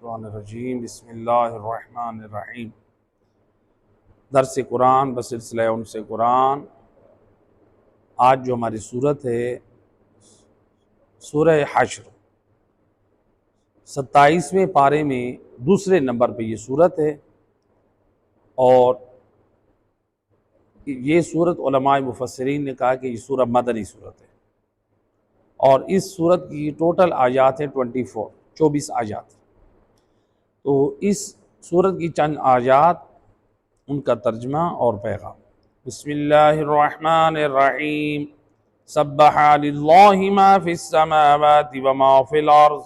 الرحمن الرجیم بسم اللہ الرحمن الرحیم۔ درس قرآن بسلسلہ انس قرآن۔ آج جو ہماری صورت ہے سورہ حشر، 27ویں پارے میں دوسرے نمبر پہ یہ صورت ہے، اور یہ صورت علماء مفسرین نے کہا کہ یہ سورہ مدنی صورت ہے، اور اس صورت کی ٹوٹل آیات ہیں 24 آیات۔ تو اس صورت کی چند آیات، ان کا ترجمہ اور پیغام۔ بسم اللہ الرحمن الرحیم۔ سبح للہ ما فی السماوات وما فی الارض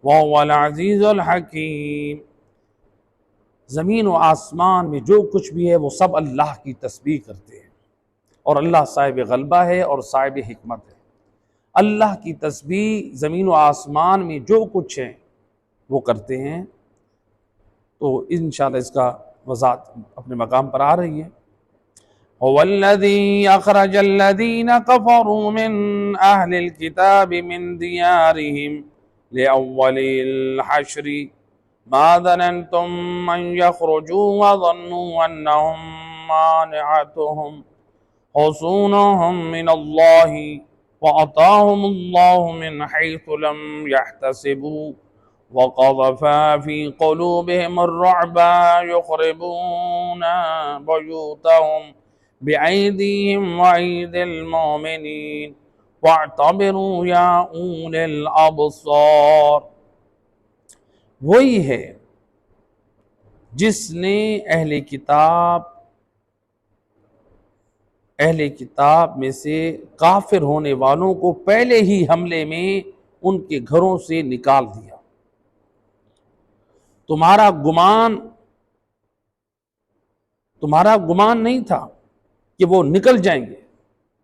وهو العزیز الحکیم۔ زمین و آسمان میں جو کچھ بھی ہے وہ سب اللہ کی تسبیح کرتے ہیں، اور اللہ صاحب غلبہ ہے اور صاحب حکمت ہے۔ اللہ کی تسبیح زمین و آسمان میں جو کچھ ہے وہ کرتے ہیں۔ تو انشاءاللہ اس کا وضاحت اپنے مقام پر آ رہی ہے۔ هو الذی اخرج الذین کفروا من اہل الكتاب من دیارہم لأول الحشر ما ظننتم ان یخرجوا وظنوا انہم مانعتهم حصونهم من اللہ وأتاهم الله من حيث لم يحتسبوا وقذف في قلوبهم الرعب يخربون بيوتهم بأيديهم وأيدي المؤمنين واعتبروا يا أولي الأبصار۔ وہی ہے جس نے اہل کتاب میں سے کافر ہونے والوں کو پہلے ہی حملے میں ان کے گھروں سے نکال دیا۔ تمہارا گمان نہیں تھا کہ وہ نکل جائیں گے،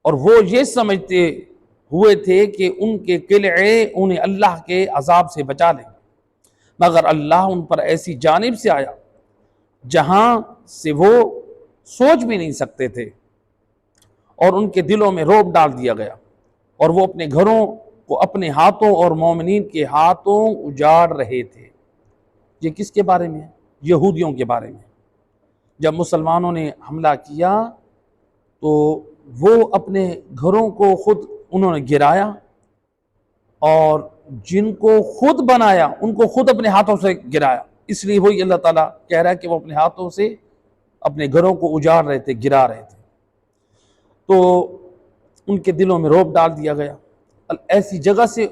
اور وہ یہ سمجھتے ہوئے تھے کہ ان کے قلعے انہیں اللہ کے عذاب سے بچا لیں، مگر اللہ ان پر ایسی جانب سے آیا جہاں سے وہ سوچ بھی نہیں سکتے تھے، اور ان کے دلوں میں رعب ڈال دیا گیا، اور وہ اپنے گھروں کو اپنے ہاتھوں اور مومنین کے ہاتھوں اجاڑ رہے تھے۔ یہ کس کے بارے میں ہے؟ یہودیوں کے بارے میں۔ جب مسلمانوں نے حملہ کیا تو وہ اپنے گھروں کو خود انہوں نے گرایا، اور جن کو خود بنایا ان کو خود اپنے ہاتھوں سے گرایا۔ اس لیے وہی اللہ تعالیٰ کہہ رہا ہے کہ وہ اپنے ہاتھوں سے اپنے گھروں کو اجاڑ رہے تھے، گرا رہے تھے۔ تو ان کے دلوں میں رعب ڈال دیا گیا۔ ایسی جگہ سے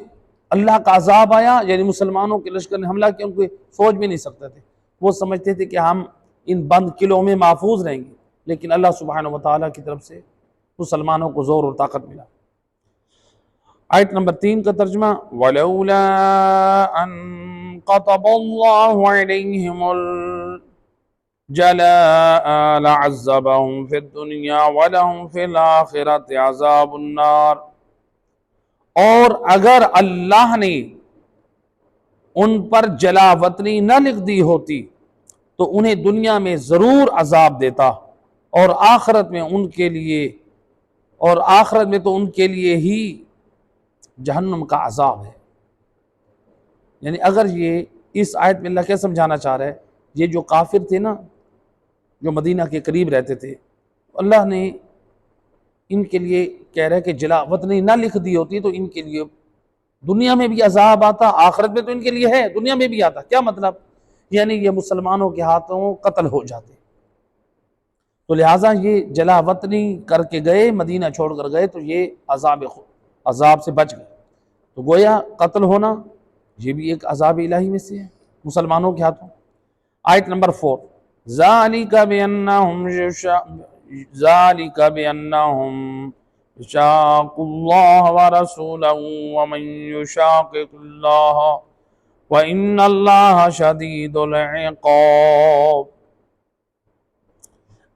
اللہ کا عذاب آیا، یعنی مسلمانوں کے لشکر نے حملہ کیا، ان کو سوچ بھی نہیں سکتے تھے۔ وہ سمجھتے تھے کہ ہم ان بند قلعوں میں محفوظ رہیں گے، لیکن اللہ سبحانہ وتعالیٰ کی طرف سے مسلمانوں کو زور اور طاقت ملا۔ آیت نمبر 3 کا ترجمہ۔ وَلَوْلَا أَن كَتَبَ اللَّهُ عَلَيْهِمُ الْجَلَاءَ لَعَذَّبَهُمْ فِي الدُّنْيَا وَلَهُمْ فِي الْآخِرَةِ عَذَابُ النَّارِ۔ اور اگر اللہ نے ان پر جلا وطنی نہ لکھ دی ہوتی تو انہیں دنیا میں ضرور عذاب دیتا، اور آخرت میں تو ان کے لیے ہی جہنم کا عذاب ہے۔ یعنی اگر یہ اس آیت میں اللہ کیا سمجھانا چاہ رہا ہے، یہ جو کافر تھے نا، جو مدینہ کے قریب رہتے تھے، اللہ نے ان کے لیے کہہ رہا ہے کہ جلا وطنی نہ لکھ دی ہوتی تو ان کے لیے دنیا میں بھی عذاب آتا، آخرت میں تو ان کے لیے ہے، دنیا میں بھی آتا۔ کیا مطلب؟ یعنی یہ مسلمانوں کے ہاتھوں قتل ہو جاتے۔ تو لہٰذا یہ جلا وطنی کر کے گئے، مدینہ چھوڑ کر گئے، تو یہ عذاب سے بچ گئے۔ تو گویا قتل ہونا یہ بھی ایک عذاب الہی میں سے ہے مسلمانوں کے ہاتھوں۔ آیت نمبر 4۔ ذَلِكَ بِأَنَّهُمْ يُشَاقُّوا اللَّهَ وَرَسُولَهُ وَمَن يُشَاقِقِ اللَّهَ وَإِنَّ اللَّهَ شَدِيدُ الْعِقَابِ۔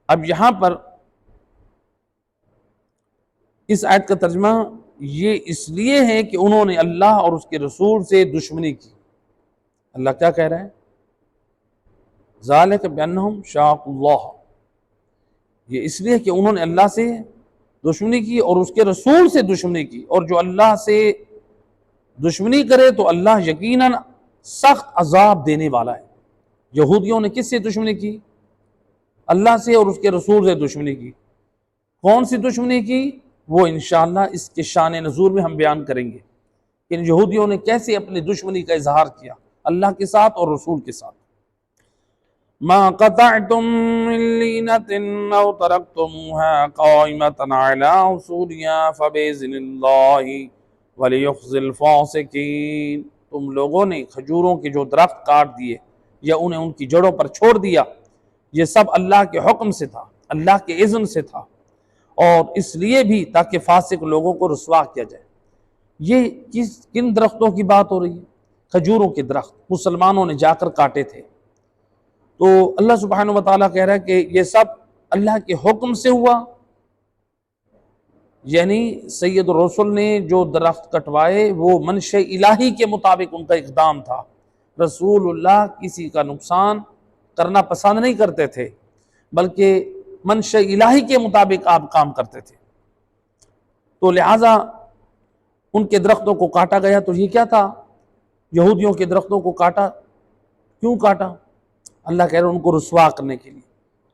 اب یہاں پر اس آیت کا ترجمہ یہ اس لیے ہے کہ انہوں نے اللہ اور اس کے رسول سے دشمنی کی۔ اللہ کیا کہہ رہا ہے؟ ذَلِكَ بِأَنَّهُمْ شَاقُوا اللَّهَ، یہ اس لیے کہ انہوں نے اللہ سے دشمنی کی اور اس کے رسول سے دشمنی کی، اور جو اللہ سے دشمنی کرے تو اللہ یقیناً سخت عذاب دینے والا ہے۔ یہودیوں نے کس سے دشمنی کی؟ اللہ سے اور اس کے رسول سے دشمنی کی۔ کون سی دشمنی کی؟ وہ انشاءاللہ اس کے شان نزول میں ہم بیان کریں گے کہ ان یہودیوں نے کیسے اپنی دشمنی کا اظہار کیا اللہ کے ساتھ اور رسول کے ساتھ۔ ما قطعتم من لینة او ترکتموها قائمة على اصولها فبإذن اللہ ولیخزی الفاسقین۔ تم لوگوں نے کھجوروں کے جو درخت کاٹ دیے یا انہیں ان کی جڑوں پر چھوڑ دیا، یہ سب اللہ کے حکم سے تھا، اللہ کے اذن سے تھا، اور اس لیے بھی تاکہ فاسق لوگوں کو رسوا کیا جائے۔ یہ کن درختوں کی بات ہو رہی ہے؟ کھجوروں کے درخت مسلمانوں نے جا کر کاٹے تھے۔ تو اللہ سبحانہ وتعالیٰ کہہ رہا ہے کہ یہ سب اللہ کے حکم سے ہوا، یعنی سید الرسل نے جو درخت کٹوائے وہ منشأ الہی کے مطابق ان کا اقدام تھا۔ رسول اللہ کسی کا نقصان کرنا پسند نہیں کرتے تھے، بلکہ منشأ الہی کے مطابق آپ کام کرتے تھے۔ تو لہٰذا ان کے درختوں کو کاٹا گیا۔ تو یہ کیا تھا؟ یہودیوں کے درختوں کو کاٹا۔ کیوں کاٹا؟ اللہ کہہ رہے ہیں ان کو رسوا کرنے کے لیے،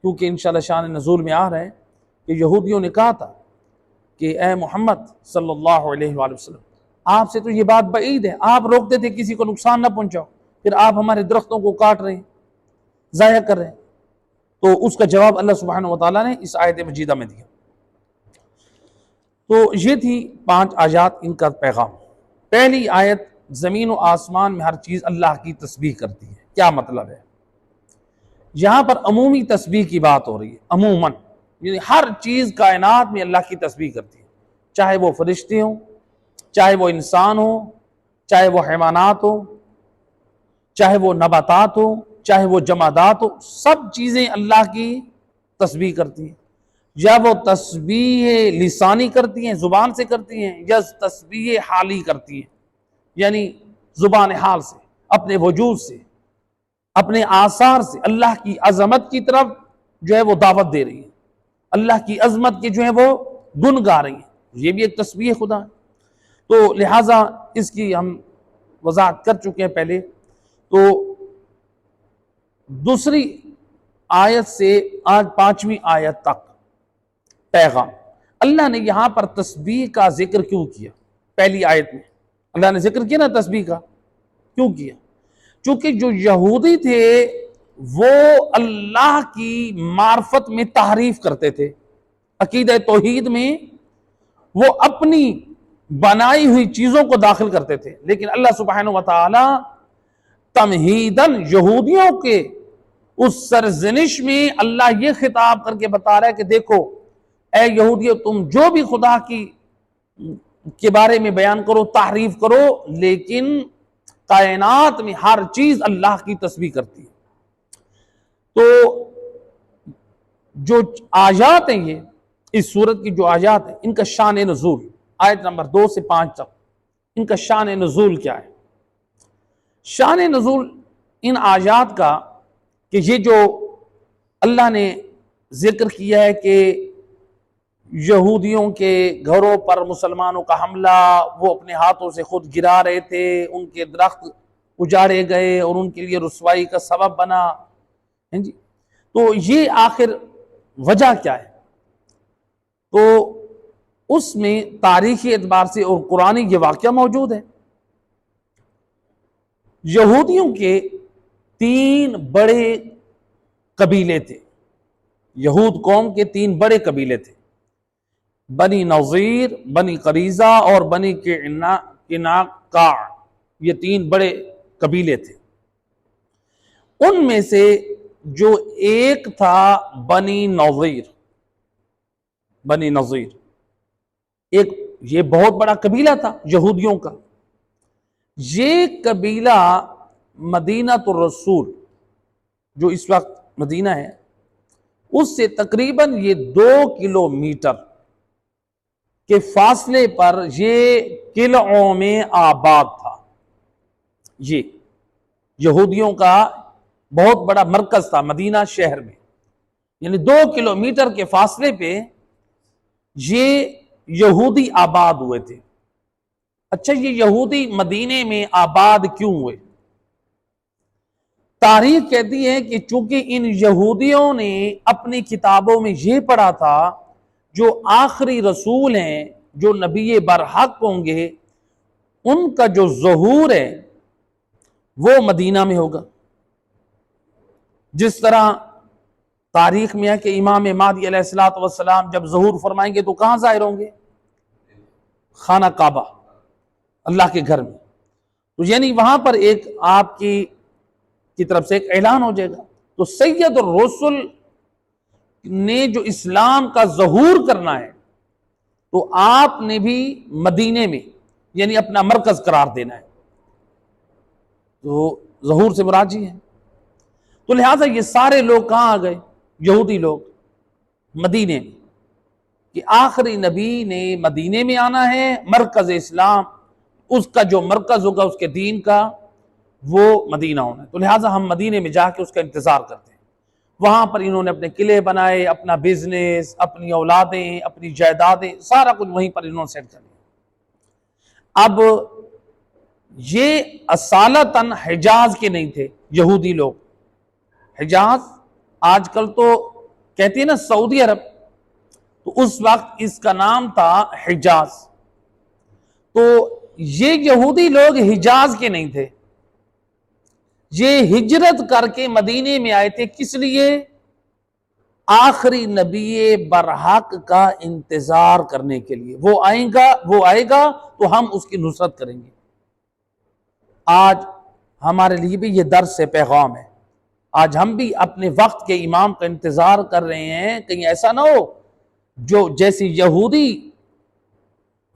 کیونکہ انشاءاللہ شان نزول میں آ رہا ہے کہ یہودیوں نے کہا تھا کہ اے محمد صلی اللہ علیہ وآلہ وسلم، آپ سے تو یہ بات بعید ہے، آپ روکتے تھے کسی کو نقصان نہ پہنچاؤ، پھر آپ ہمارے درختوں کو کاٹ رہے ہیں، ضائع کر رہے ہیں۔ تو اس کا جواب اللہ سبحانہ وتعالیٰ نے اس آیت مجیدہ میں دیا۔ تو یہ تھی 5 آیات ان کا پیغام۔ پہلی آیت، زمین و آسمان میں ہر چیز اللہ کی تسبیح کرتی ہے۔ کیا مطلب ہے؟ یہاں پر عمومی تسبیح کی بات ہو رہی ہے، عموماً، یعنی ہر چیز کائنات میں اللہ کی تسبیح کرتی ہے، چاہے وہ فرشتے ہوں، چاہے وہ انسان ہوں، چاہے وہ حیوانات ہوں، چاہے وہ نباتات ہوں، چاہے وہ جمادات ہوں، سب چیزیں اللہ کی تسبیح کرتی ہیں۔ یا وہ تسبیح لسانی کرتی ہیں، زبان سے کرتی ہیں، یا تسبیح حالی کرتی ہیں، یعنی زبان حال سے، اپنے وجود سے، اپنے آثار سے اللہ کی عظمت کی طرف جو ہے وہ دعوت دے رہی ہیں، اللہ کی عظمت کی جو ہے وہ گن گا رہی ہیں۔ یہ بھی ایک تسبیح خدا ہے۔ تو لہٰذا اس کی ہم وضاحت کر چکے ہیں پہلے۔ تو دوسری آیت سے آج 5ویں آیت تک پیغام، اللہ نے یہاں پر تسبیح کا ذکر کیوں کیا؟ پہلی آیت میں اللہ نے ذکر کیا نا تسبیح کا، کیوں کیا؟ چونکہ جو یہودی تھے وہ اللہ کی معرفت میں تحریف کرتے تھے، عقیدہ توحید میں وہ اپنی بنائی ہوئی چیزوں کو داخل کرتے تھے، لیکن اللہ سبحانہ وتعالی تمہیداً یہودیوں کے اس سرزنش میں اللہ یہ خطاب کر کے بتا رہا ہے کہ دیکھو اے یہودیو، تم جو بھی خدا کے بارے میں بیان کرو، تحریف کرو، لیکن کائنات میں ہر چیز اللہ کی تسبیح کرتی ہے۔ تو جو آیات ہیں، یہ اس سورت کی جو آیات ہیں، ان کا شان نزول آیت نمبر 2 سے 5 تک، ان کا شان نزول کیا ہے؟ شان نزول ان آیات کا کہ یہ جو اللہ نے ذکر کیا ہے کہ یہودیوں کے گھروں پر مسلمانوں کا حملہ وہ اپنے ہاتھوں سے خود گرا رہے تھے، ان کے درخت اجاڑے گئے اور ان کے لیے رسوائی کا سبب بنا، جی، تو یہ آخر وجہ کیا ہے؟ تو اس میں تاریخی اعتبار سے اور قرآنی یہ واقعہ موجود ہے۔ یہودیوں کے 3 بڑے قبیلے تھے، یہود قوم کے 3 بڑے قبیلے تھے، بنی نظیر، بنی قریظہ اور بنی قینقاع، یہ 3 بڑے قبیلے تھے۔ ان میں سے جو ایک تھا بنی نظیر، بنی نظیر ایک یہ بہت بڑا قبیلہ تھا یہودیوں کا۔ یہ قبیلہ مدینہ الرسول جو اس وقت مدینہ ہے اس سے تقریباً یہ 2 کلومیٹر کے فاصلے پر یہ قلعوں میں آباد تھا۔ یہ یہودیوں کا بہت بڑا مرکز تھا مدینہ شہر میں، یعنی 2 کلومیٹر کے فاصلے پہ یہ یہودی آباد ہوئے تھے۔ اچھا، یہ یہودی مدینے میں آباد کیوں ہوئے؟ تاریخ کہتی ہے کہ چونکہ ان یہودیوں نے اپنی کتابوں میں یہ پڑھا تھا جو آخری رسول ہیں، جو نبی برحق ہوں گے، ان کا جو ظہور ہے وہ مدینہ میں ہوگا. جس طرح تاریخ میں ہے کہ امام مہدی علیہ السلام جب ظہور فرمائیں گے تو کہاں ظاہر ہوں گے؟ خانہ کعبہ، اللہ کے گھر میں. تو یعنی وہاں پر ایک آپ کی طرف سے ایک اعلان ہو جائے گا. تو سید الرسل نے جو اسلام کا ظہور کرنا ہے تو آپ نے بھی مدینے میں یعنی اپنا مرکز قرار دینا ہے. تو ظہور سے مراد جی ہے. تو لہٰذا یہ سارے لوگ کہاں آ گئے؟ یہودی لوگ مدینے میں، کہ آخری نبی نے مدینے میں آنا ہے، مرکز اسلام اس کا جو مرکز ہوگا اس کے دین کا وہ مدینہ ہونا ہے. تو لہٰذا ہم مدینے میں جا کے اس کا انتظار کرتے ہیں. وہاں پر انہوں نے اپنے قلعے بنائے، اپنا بزنس، اپنی اولادیں، اپنی جائیدادیں، سارا کچھ وہیں پر انہوں نے سیٹ کر لیا. اب یہ اصالتاً حجاز کے نہیں تھے یہودی لوگ. حجاز آج کل تو کہتے ہیں نا سعودی عرب، تو اس وقت اس کا نام تھا حجاز. تو یہ یہودی لوگ حجاز کے نہیں تھے، یہ ہجرت کر کے مدینے میں آئے تھے. کس لیے؟ آخری نبی برحق کا انتظار کرنے کے لیے. وہ آئے گا تو ہم اس کی نصرت کریں گے. آج ہمارے لیے بھی یہ درس سے پیغام ہے. آج ہم بھی اپنے وقت کے امام کا انتظار کر رہے ہیں. کہیں ایسا نہ ہو جو جیسی یہودی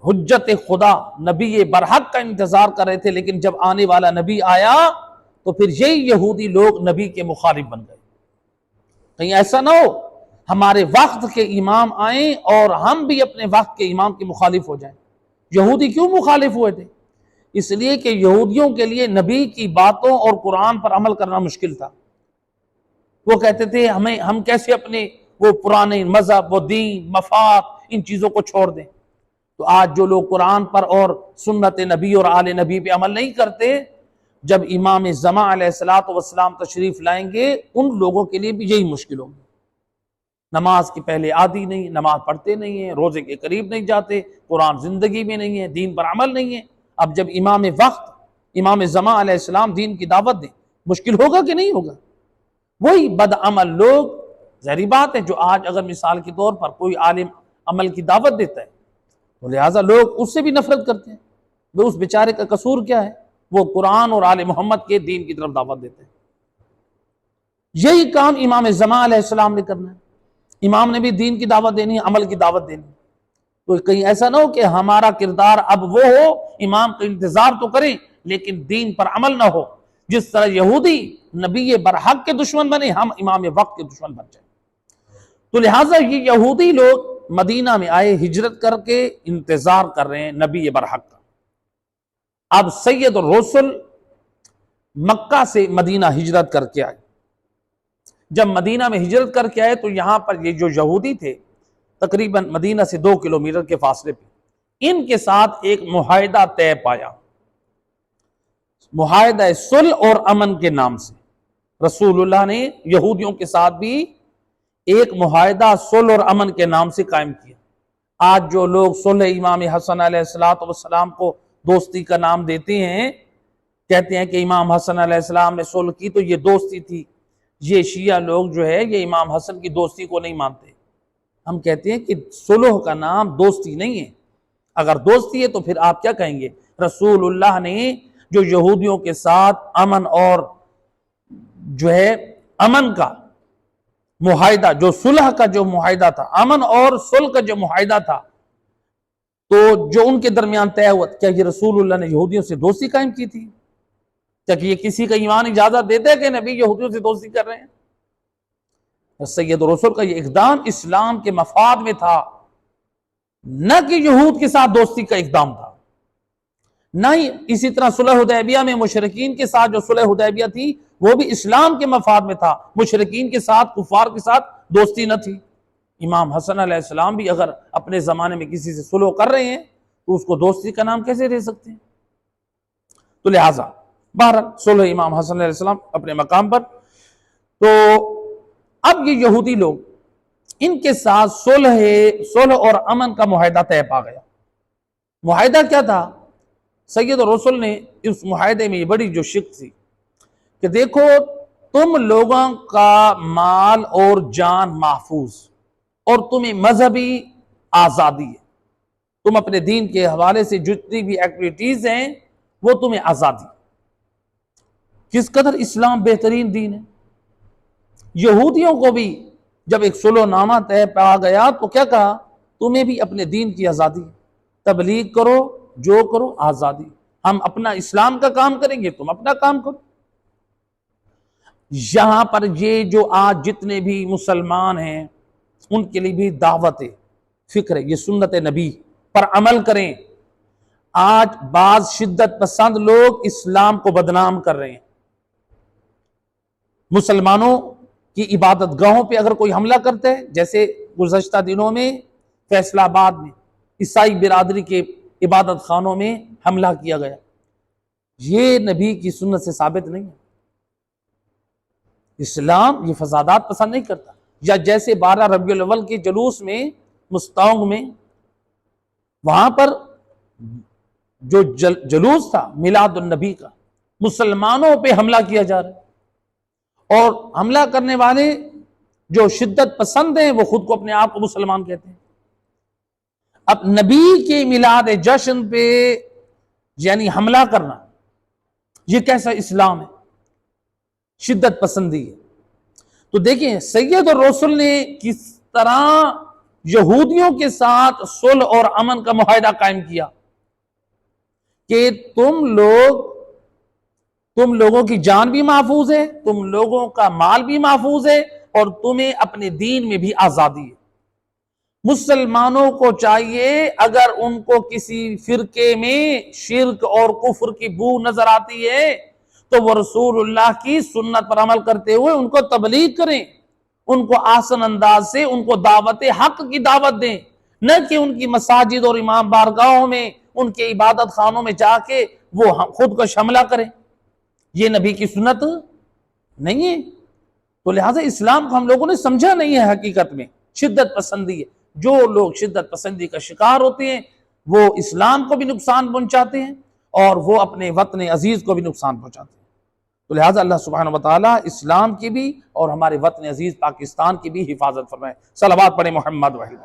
حجت خدا نبی برحق کا انتظار کر رہے تھے، لیکن جب آنے والا نبی آیا تو پھر یہی یہودی لوگ نبی کے مخالف بن گئے. کہیں ایسا نہ ہو ہمارے وقت کے امام آئیں اور ہم بھی اپنے وقت کے امام کے مخالف ہو جائیں. یہودی کیوں مخالف ہوئے تھے؟ اس لیے کہ یہودیوں کے لیے نبی کی باتوں اور قرآن پر عمل کرنا مشکل تھا. وہ کہتے تھے ہم کیسے اپنے وہ پرانے مذہب، وہ دین، مفاد، ان چیزوں کو چھوڑ دیں. تو آج جو لوگ قرآن پر اور سنت نبی اور آل نبی پہ عمل نہیں کرتے، جب امام زمان علیہ السلام تشریف لائیں گے ان لوگوں کے لیے بھی یہی مشکل ہوگی. نماز کی پہلے عادی نہیں، نماز پڑھتے نہیں ہیں، روزے کے قریب نہیں جاتے، قرآن زندگی میں نہیں ہے، دین پر عمل نہیں ہے. اب جب امام وقت امام زمان علیہ السلام دین کی دعوت دیں، مشکل ہوگا کہ نہیں ہوگا؟ وہی بد عمل لوگ، ظاہری بات ہے، جو آج اگر مثال کے طور پر کوئی عالم عمل کی دعوت دیتا ہے تو لہٰذا لوگ اس سے بھی نفرت کرتے ہیں. وہ اس بیچارے کا قصور کیا ہے؟ وہ قرآن اور آل محمد کے دین کی طرف دعوت دیتے ہیں. یہی کام امام زمان علیہ السلام نے کرنا ہے. امام نے بھی دین کی دعوت دینی ہے، عمل کی دعوت دینی ہے. تو کہیں ایسا نہ ہو کہ ہمارا کردار اب وہ ہو، امام کا انتظار تو کریں لیکن دین پر عمل نہ ہو. جس طرح یہودی نبی برحق کے دشمن بنے، ہم امام وقت کے دشمن بن جائیں. تو لہٰذا یہ یہودی لوگ مدینہ میں آئے، ہجرت کر کے انتظار کر رہے ہیں نبی برحق کا. اب سید الرسل مکہ سے مدینہ ہجرت کر کے آئے. جب مدینہ میں ہجرت کر کے آئے تو یہاں پر یہ جو یہودی تھے تقریباً مدینہ سے 2 کلومیٹر کے فاصلے پہ، ان کے ساتھ ایک معاہدہ طے پایا، معاہدہ صلح اور امن کے نام سے. رسول اللہ نے یہودیوں کے ساتھ بھی ایک معاہدہ صلح اور امن کے نام سے قائم کیا. آج جو لوگ صلح امام حسن علیہ السلام کو دوستی کا نام دیتے ہیں، کہتے ہیں کہ امام حسن علیہ السلام نے صلح کی تو یہ دوستی تھی. یہ شیعہ لوگ جو ہے یہ امام حسن کی دوستی کو نہیں مانتے. ہم کہتے ہیں کہ صلح کا نام دوستی نہیں ہے. اگر دوستی ہے تو پھر آپ کیا کہیں گے؟ رسول اللہ نے جو یہودیوں کے ساتھ امن اور جو ہے امن کا معاہدہ، جو صلح کا جو معاہدہ تھا، امن اور صلح کا جو معاہدہ تھا، تو جو ان کے درمیان طے ہوا، کیا یہ رسول اللہ نے یہودیوں سے دوستی قائم کی تھی؟ کیا یہ کسی کا ایمان اجازت دیتے کہ نبی یہودیوں سے دوستی کر رہے ہیں؟ سید رسول کا یہ اقدام اسلام کے مفاد میں تھا، نہ کہ یہود کے ساتھ دوستی کا اقدام تھا. نہ ہی اسی طرح صلح حدیبیہ میں مشرکین کے ساتھ جو صلح حدیبیہ تھی وہ بھی اسلام کے مفاد میں تھا. مشرکین کے ساتھ، کفار کے ساتھ دوستی نہ تھی. امام حسن علیہ السلام بھی اگر اپنے زمانے میں کسی سے صلح کر رہے ہیں تو اس کو دوستی کا نام کیسے دے سکتے ہیں؟ تو لہٰذا بہرحال صلح امام حسن علیہ السلام اپنے مقام پر. تو اب یہ یہودی لوگ، ان کے ساتھ صلح اور امن کا معاہدہ طے پا گیا. معاہدہ کیا تھا؟ سید الرسل نے اس معاہدے میں یہ بڑی جو شک تھی کہ دیکھو تم لوگوں کا مال اور جان محفوظ، اور تمہیں مذہبی آزادی ہے، تم اپنے دین کے حوالے سے جتنی بھی ایکٹیویٹیز ہیں وہ تمہیں آزادی. کس قدر اسلام بہترین دین ہے. یہودیوں کو بھی جب ایک صلح نامہ طے پا گیا تو کیا کہا؟ تمہیں بھی اپنے دین کی آزادی، تبلیغ کرو جو کرو آزادی، ہم اپنا اسلام کا کام کریں گے، تم اپنا کام کرو. یہاں پر یہ جو آج جتنے بھی مسلمان ہیں ان کے لیے بھی دعوت فکر ہے، یہ سنت نبی پر عمل کریں. آج بعض شدت پسند لوگ اسلام کو بدنام کر رہے ہیں. مسلمانوں کی عبادت گاہوں پہ اگر کوئی حملہ کرتا ہے، جیسے گزشتہ دنوں میں فیصلہ آباد میں عیسائی برادری کے عبادت خانوں میں حملہ کیا گیا، یہ نبی کی سنت سے ثابت نہیں ہے. اسلام یہ فسادات پسند نہیں کرتا. یا جیسے 12 ربیع الاول کے جلوس میں مستونگ میں، وہاں پر جو جلوس تھا میلاد النبی کا، مسلمانوں پہ حملہ کیا جا رہا ہے، اور حملہ کرنے والے جو شدت پسند ہیں وہ خود کو اپنے آپ کو مسلمان کہتے ہیں. اب نبی کے میلاد جشن پہ یعنی حملہ کرنا، یہ کیسا اسلام ہے؟ شدت پسندی ہے. تو دیکھیں سید الرسل نے کس طرح یہودیوں کے ساتھ صلح اور امن کا معاہدہ قائم کیا کہ تم لوگوں کی جان بھی محفوظ ہے، تم لوگوں کا مال بھی محفوظ ہے، اور تمہیں اپنے دین میں بھی آزادی ہے. مسلمانوں کو چاہیے اگر ان کو کسی فرقے میں شرک اور کفر کی بو نظر آتی ہے تو وہ رسول اللہ کی سنت پر عمل کرتے ہوئے ان کو تبلیغ کریں، ان کو آسن انداز سے ان کو دعوت حق کی دعوت دیں، نہ کہ ان کی مساجد اور امام بارگاہوں میں ان کے عبادت خانوں میں جا کے وہ خود کو حملہ کریں. یہ نبی کی سنت نہیں ہے. تو لہٰذا اسلام کو ہم لوگوں نے سمجھا نہیں ہے. حقیقت میں شدت پسندی ہے. جو لوگ شدت پسندی کا شکار ہوتے ہیں وہ اسلام کو بھی نقصان پہنچاتے ہیں اور وہ اپنے وطن عزیز کو بھی نقصان پہنچاتے ہیں. تو لہٰذا اللہ سبحانہ وتعالی اسلام کی بھی اور ہمارے وطن عزیز پاکستان کی بھی حفاظت فرمائے. صلوات پڑھیں محمد وحید.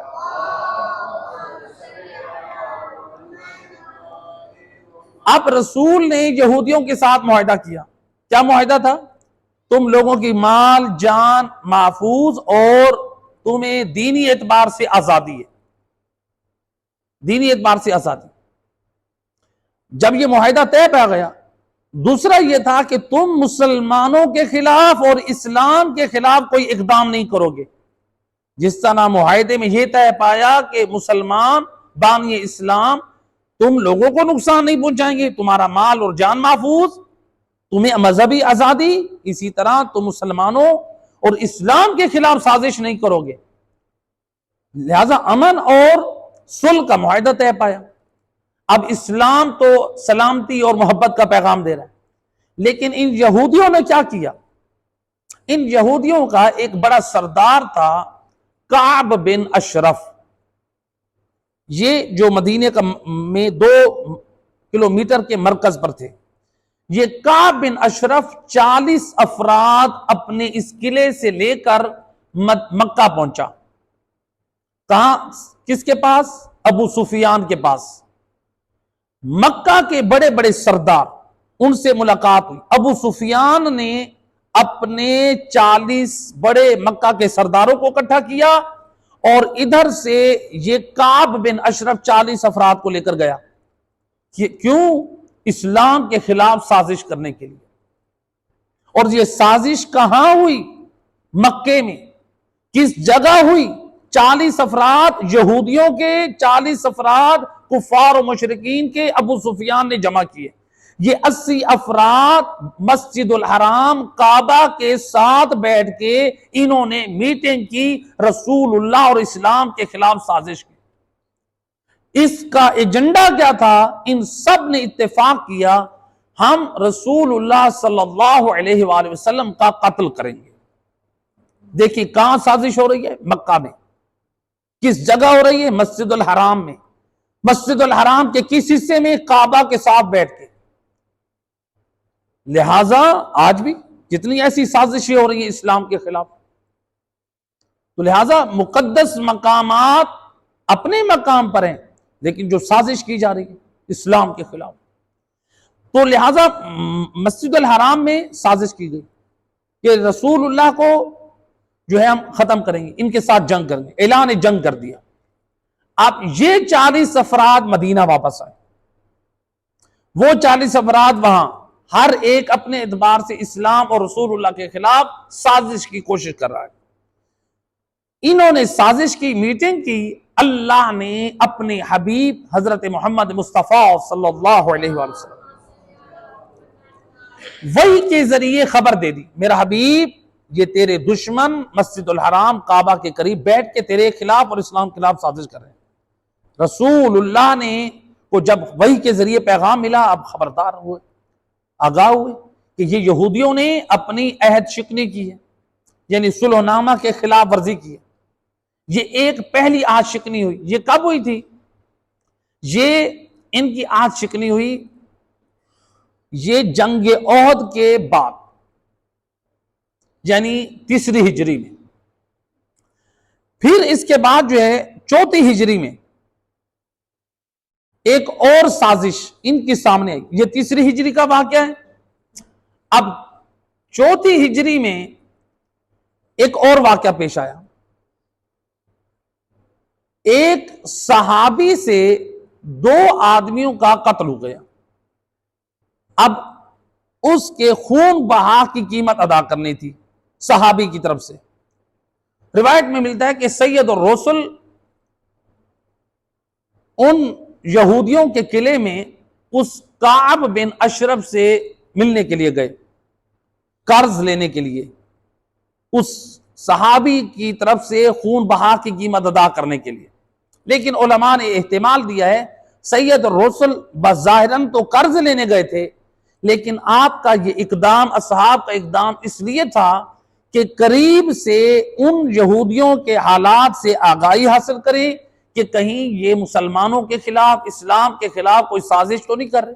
اب رسول نے یہودیوں کے ساتھ معاہدہ کیا. کیا معاہدہ تھا؟ تم لوگوں کی مال جان محفوظ اور تمہیں دینی اعتبار سے آزادی ہے. دینی اعتبار سے آزادی. جب یہ معاہدہ طے پا گیا، دوسرا یہ تھا کہ تم مسلمانوں کے خلاف اور اسلام کے خلاف کوئی اقدام نہیں کرو گے. جس طرح معاہدے میں یہ طے پایا کہ مسلمان بانی اسلام تم لوگوں کو نقصان نہیں پہنچائیں گے، تمہارا مال اور جان محفوظ، تمہیں مذہبی آزادی، اسی طرح تم مسلمانوں اور اسلام کے خلاف سازش نہیں کرو گے. لہذا امن اور صلح کا معاہدہ طے پایا. اب اسلام تو سلامتی اور محبت کا پیغام دے رہا ہے، لیکن ان یہودیوں نے کیا کیا؟ ان یہودیوں کا ایک بڑا سردار تھا کعب بن اشرف. یہ جو مدینے میں 2 کلومیٹر کے مرکز پر تھے. یہ کعب بن اشرف 40 افراد اپنے اس قلعے سے لے کر مکہ پہنچا. کہاں؟ کس کے پاس؟ ابو سفیان کے پاس. مکہ کے بڑے بڑے سردار، ان سے ملاقات ہوئی. ابو سفیان نے اپنے 40 بڑے مکہ کے سرداروں کو اکٹھا کیا اور ادھر سے یہ کعب بن اشرف 40 افراد کو لے کر گیا. کیوں؟ اسلام کے خلاف سازش کرنے کے لیے. اور یہ سازش کہاں ہوئی؟ مکے میں. کس جگہ ہوئی؟ 40 افراد یہودیوں کے، 40 افراد کفار و مشرکین کے ابو سفیان نے جمع کیے. یہ 80 افراد مسجد الحرام کعبہ کے ساتھ بیٹھ کے انہوں نے میٹنگ کی، رسول اللہ اور اسلام کے خلاف سازش کی. اس کا ایجنڈا کیا تھا؟ ان سب نے اتفاق کیا ہم رسول اللہ صلی اللہ علیہ وآلہ وسلم کا قتل کریں گے۔ دیکھیں کہاں سازش ہو رہی ہے؟ مکہ میں۔ کس جگہ ہو رہی ہے؟ مسجد الحرام میں۔ مسجد الحرام کے کس حصے میں؟ کعبہ کے ساتھ بیٹھ کے۔ لہٰذا آج بھی جتنی ایسی سازشیں ہو رہی ہیں اسلام کے خلاف، تو لہٰذا مقدس مقامات اپنے مقام پر ہیں، لیکن جو سازش کی جا رہی ہے اسلام کے خلاف، تو لہٰذا مسجد الحرام میں سازش کی گئی کہ رسول اللہ کو جو ہے ہم ختم کریں گے، ان کے ساتھ جنگ کریں گے، اعلان جنگ کر دیا۔ اب یہ 40 افراد مدینہ واپس آئے، وہ 40 افراد وہاں ہر ایک اپنے اعتبار سے اسلام اور رسول اللہ کے خلاف سازش کی کوشش کر رہا ہے۔ انہوں نے سازش کی، میٹنگ کی، اللہ نے اپنے حبیب حضرت محمد مصطفیٰ صلی اللہ علیہ وآلہ وسلم وحی کے ذریعے خبر دے دی، میرا حبیب یہ تیرے دشمن مسجد الحرام کعبہ کے قریب بیٹھ کے تیرے خلاف اور اسلام کے خلاف سازش کر رہے ہیں۔ رسول اللہ نے کو جب وحی کے ذریعے پیغام ملا، اب خبردار ہوئے، آگاہ ہوئے کہ یہ یہودیوں نے اپنی عہد شکنی کی ہے، یعنی صلح نامہ کے خلاف ورزی کی ہے۔ یہ ایک پہلی عہد شکنی ہوئی۔ یہ کب ہوئی تھی؟ یہ ان کی عہد شکنی ہوئی یہ جنگ احد کے بعد، یعنی 3 ہجری میں۔ پھر اس کے بعد جو ہے 4 ہجری میں ایک اور سازش ان کے سامنے آئی۔ یہ 3 ہجری کا واقعہ ہے۔ اب 4 ہجری میں ایک اور واقعہ پیش آیا۔ ایک صحابی سے 2 آدمیوں کا قتل ہو گیا۔ اب اس کے خون بہا کی قیمت ادا کرنی تھی صحابی کی طرف سے۔ روایت میں ملتا ہے کہ سید الرسل ان یہودیوں کے قلعے میں اس کعب بن اشرف سے ملنے کے لیے گئے، قرض لینے کے لیے، اس صحابی کی طرف سے خون بہا کی قیمت ادا کرنے کے لیے۔ لیکن علماء نے احتمال دیا ہے سید الرسل بظاہراً تو قرض لینے گئے تھے، لیکن آپ کا یہ اقدام، اصحاب کا اقدام اس لیے تھا کہ قریب سے ان یہودیوں کے حالات سے آگاہی حاصل کریں کہ کہیں یہ مسلمانوں کے خلاف، اسلام کے خلاف کوئی سازش تو نہیں کر رہے۔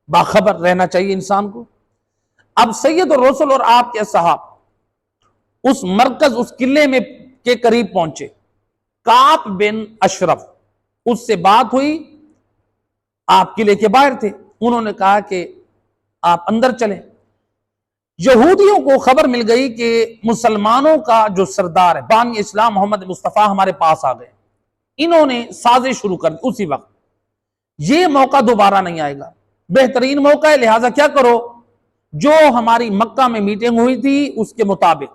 باخبر رہنا چاہیے انسان کو۔ اب سید الرسل اور آپ کے اصحاب اس مرکز، اس قلعے میں کے قریب پہنچے۔ کعب بن اشرف، اس سے بات ہوئی، آپ قلعے کے باہر تھے، انہوں نے کہا کہ آپ اندر چلیں۔ یہودیوں کو خبر مل گئی کہ مسلمانوں کا جو سردار ہے، بانی اسلام محمد مصطفیٰ ہمارے پاس آ گئے۔ انہوں نے سازش شروع کر دی اسی وقت۔ یہ موقع دوبارہ نہیں آئے گا، بہترین موقع ہے، لہٰذا کیا کرو، جو ہماری مکہ میں میٹنگ ہوئی تھی اس کے مطابق،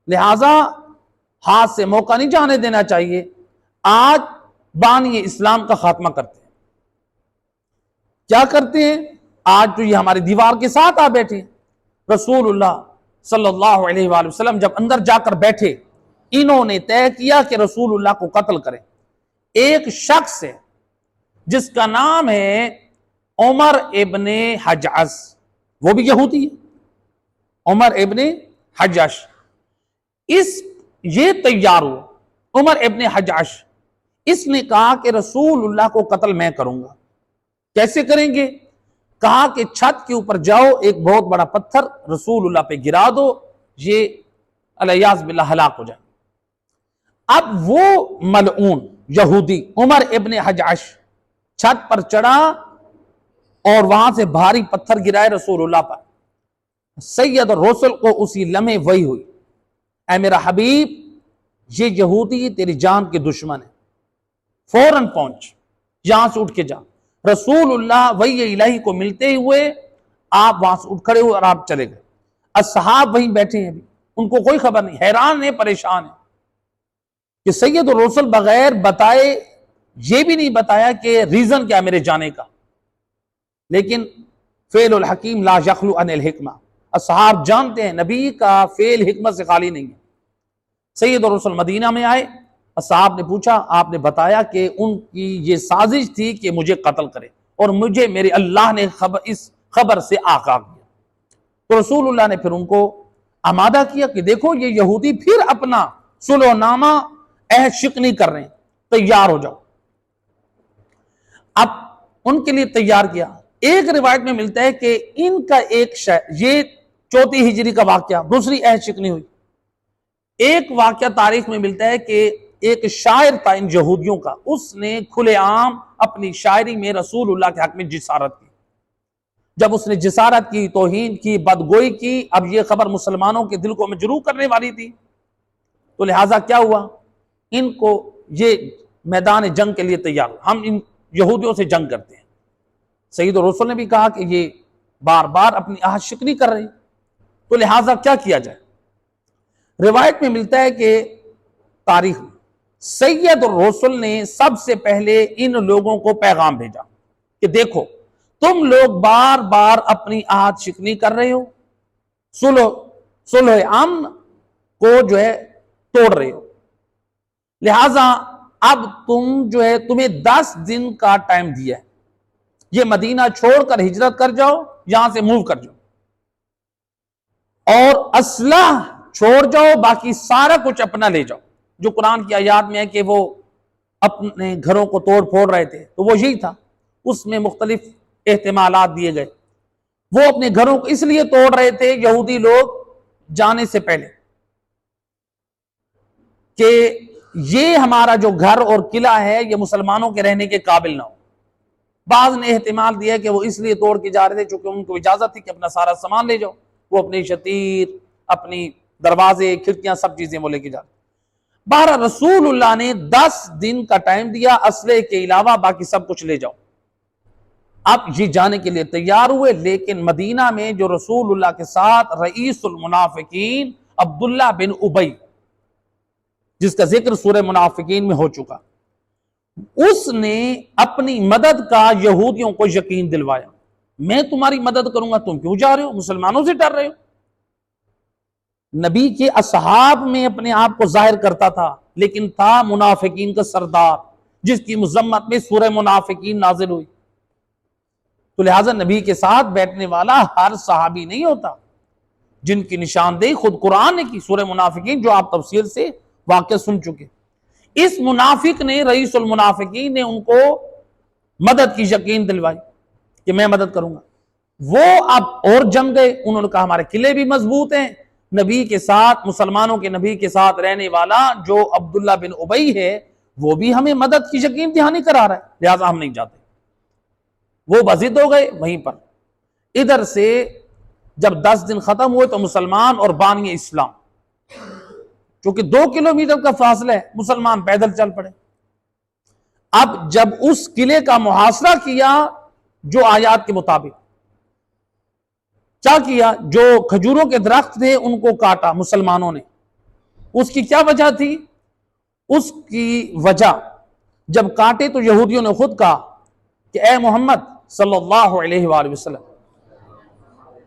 لہٰذا ہاتھ سے موقع نہیں جانے دینا چاہیے، آج بانی اسلام کا خاتمہ کرتے ہیں۔ کیا کرتے ہیں؟ آج تو یہ ہماری دیوار کے ساتھ آ بیٹھے۔ رسول اللہ صلی اللہ علیہ وآلہ وسلم جب اندر جا کر بیٹھے، انہوں نے طے کیا کہ رسول اللہ کو قتل کریں۔ ایک شخص ہے جس کا نام ہے عمر ابن حجعش، وہ بھی یہودی ہے، عمر ابن حجعش۔ یہ تیار ہوا عمر ابن حجعش، اس نے کہا کہ رسول اللہ کو قتل میں کروں گا۔ کیسے کریں گے؟ کہا کہ چھت کے اوپر جاؤ، ایک بہت بڑا پتھر رسول اللہ پہ گرا دو، یہ الیاذ باللہ ہلاک ہو جائے۔ اب وہ ملعون یہودی عمر ابن حجعش چھت پر چڑھا اور وہاں سے بھاری پتھر گرائے رسول اللہ پر۔ سید الرسل کو اسی لمحے وحی ہوئی، اے میرا حبیب، یہ یہودی تیری جان کے دشمن ہے، فوراً پہنچ، یہاں سے اٹھ کے جا۔ رسول اللہ وحی الہی کو ملتے ہوئے آپ وہاں سے اٹھ کھڑے ہوئے اور آپ چلے گئے۔ اصحاب وہیں بیٹھے ہیں، ابھی ان کو کوئی خبر نہیں، حیران ہیں، پریشان ہیں کہ سید الرسل بغیر بتائے، یہ بھی نہیں بتایا کہ ریزن کیا میرے جانے کا، لیکن فعل الحکیم لا یخلو عن الحکمہ، اصحاب جانتے ہیں نبی کا فعل حکمت سے خالی نہیں ہے۔ سید الرسل مدینہ میں آئے، اصحاب نے پوچھا، آپ نے بتایا کہ ان کی یہ سازش تھی کہ مجھے قتل کرے۔ اور مجھے میرے اللہ نے اس خبر سے آگاہ کیا۔ تو رسول اللہ نے پھر ان کو آمادہ کیا کہ دیکھو یہ یہودی پھر اپنا صلح و نامہ عہد شکنی کر رہے ہیں، تیار ہو جاؤ۔ اب ان کے لیے تیار کیا۔ ایک روایت میں ملتا ہے کہ ان کا یہ 4 ہجری کا واقعہ، دوسری عہد شکنی ہوئی۔ ایک واقعہ تاریخ میں ملتا ہے کہ ایک شاعر تھا ان یہودیوں کا، اس نے کھلے عام اپنی شاعری میں رسول اللہ کے حق میں جسارت کی۔ جب اس نے جسارت کی، توہین کی، بدگوئی کی، اب یہ خبر مسلمانوں کے دل کو مجروح کرنے والی تھی، تو لہٰذا کیا ہوا، ان کو یہ میدان جنگ کے لیے تیار، ہم ان یہودیوں سے جنگ کرتے ہیں۔ سید الرسول نے بھی کہا کہ یہ بار بار اپنی عہد شکنی کر رہے ہیں، تو لہٰذا کیا کیا جائے۔ روایت میں ملتا ہے کہ تاریخ میں سید الرسول نے سب سے پہلے ان لوگوں کو پیغام بھیجا کہ دیکھو تم لوگ بار بار اپنی عہد شکنی کر رہے ہو، صلح امن کو جو ہے توڑ رہے ہو، لہٰذا اب تمہیں 10 دن کا ٹائم دیا ہے، یہ مدینہ چھوڑ کر ہجرت کر جاؤ، یہاں سے موو کر جاؤ اور اسلحہ چھوڑ جاؤ، باقی سارا کچھ اپنا لے جاؤ۔ جو قرآن کی آیات میں ہے کہ وہ اپنے گھروں کو توڑ پھوڑ رہے تھے، تو وہ یہی تھا، اس میں مختلف احتمالات دیے گئے۔ وہ اپنے گھروں کو اس لیے توڑ رہے تھے یہودی لوگ جانے سے پہلے کہ یہ ہمارا جو گھر اور قلعہ ہے یہ مسلمانوں کے رہنے کے قابل نہ ہو۔ بعض نے احتمال دیا کہ وہ اس لیے توڑ کے جا رہے تھے چونکہ ان کو اجازت تھی کہ اپنا سارا سامان لے جاؤ، وہ اپنی شتیر، اپنی دروازے، کھڑکیاں، سب چیزیں وہ لے کے جا رہے۔ بہرحال رسول اللہ نے 10 دن کا ٹائم دیا، اسلحے کے علاوہ باقی سب کچھ لے جاؤ۔ اب یہ جانے کے لیے تیار ہوئے، لیکن مدینہ میں جو رسول اللہ کے ساتھ رئیس المنافقین عبداللہ بن ابی، جس کا ذکر سورہ منافقین میں ہو چکا، اس نے اپنی مدد کا یہودیوں کو یقین دلوایا۔ میں تمہاری مدد کروں گا، تم کیوں جا رہے ہو، مسلمانوں سے ڈر رہے ہو۔ نبی کے اصحاب میں اپنے آپ کو ظاہر کرتا تھا، لیکن تھا منافقین کا سردار، جس کی مذمت میں سورہ منافقین نازل ہوئی۔ تو لہٰذا نبی کے ساتھ بیٹھنے والا ہر صحابی نہیں ہوتا، جن کی نشاندہی خود قرآن نے کی، سورہ منافقین جو آپ تفصیل سے واقعہ سن چکے۔ اس منافق نے، رئیس المنافقین نے ان کو مدد کی یقین دلوائی کہ میں مدد کروں گا۔ وہ اب اور جم گئے، انہوں نے کہا ہمارے قلعے بھی مضبوط ہیں، نبی کے ساتھ، مسلمانوں کے نبی کے ساتھ رہنے والا جو عبداللہ بن ابی ہے وہ بھی ہمیں مدد کی یقین دہانی کرا رہا ہے، لہٰذا ہم نہیں جاتے۔ وہ بضد ہو گئے وہیں پر۔ ادھر سے جب 10 دن ختم ہوئے تو مسلمان اور بانی اسلام، چونکہ 2 کلومیٹر کا فاصلہ ہے، مسلمان پیدل چل پڑے۔ اب جب اس قلعے کا محاصرہ کیا، جو آیات کے مطابق کیا کیا، جو کھجوروں کے درخت تھے ان کو کاٹا مسلمانوں نے۔ اس کی کیا وجہ تھی؟ اس کی وجہ جب کاٹے تو یہودیوں نے خود کہا کہ اے محمد صلی اللہ علیہ وآلہ وسلم،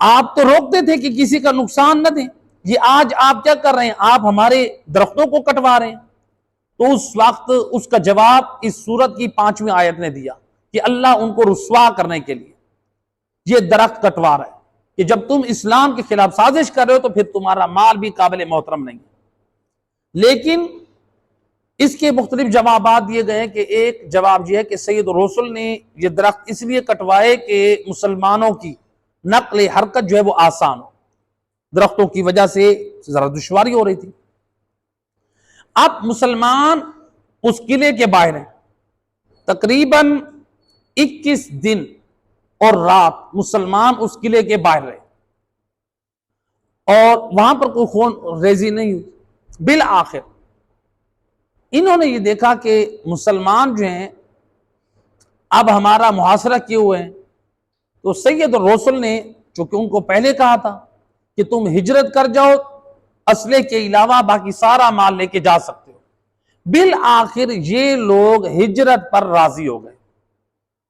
آپ تو روکتے تھے کہ کسی کا نقصان نہ دیں، یہ آج آپ کیا کر رہے ہیں، آپ ہمارے درختوں کو کٹوا رہے ہیں۔ تو اس وقت اس کا جواب اس سورت کی 5ویں آیت نے دیا کہ اللہ ان کو رسوا کرنے کے لیے یہ درخت کٹوا رہا ہے کہ جب تم اسلام کے خلاف سازش کر رہے ہو تو پھر تمہارا مال بھی قابل محترم نہیں ہے۔ لیکن اس کے مختلف جوابات دیے گئے کہ ایک جواب یہ ہے کہ سید الرسول نے یہ درخت اس لیے کٹوائے کہ مسلمانوں کی نقل حرکت جو ہے وہ آسان ہو، درختوں کی وجہ سے ذرا دشواری ہو رہی تھی۔ اب مسلمان اس قلعے کے باہر ہیں، تقریباً 21 دن اور رات مسلمان اس قلعے کے باہر رہے اور وہاں پر کوئی خون ریزی نہیں ہوئی۔ بالآخر انہوں نے یہ دیکھا کہ مسلمان جو ہیں اب ہمارا محاصرہ کیے ہوئے ہیں، تو سید الرسول نے چونکہ ان کو پہلے کہا تھا کہ تم ہجرت کر جاؤ، اسلحے کے علاوہ باقی سارا مال لے کے جا سکتے ہو۔ بالآخر یہ لوگ ہجرت پر راضی ہو گئے،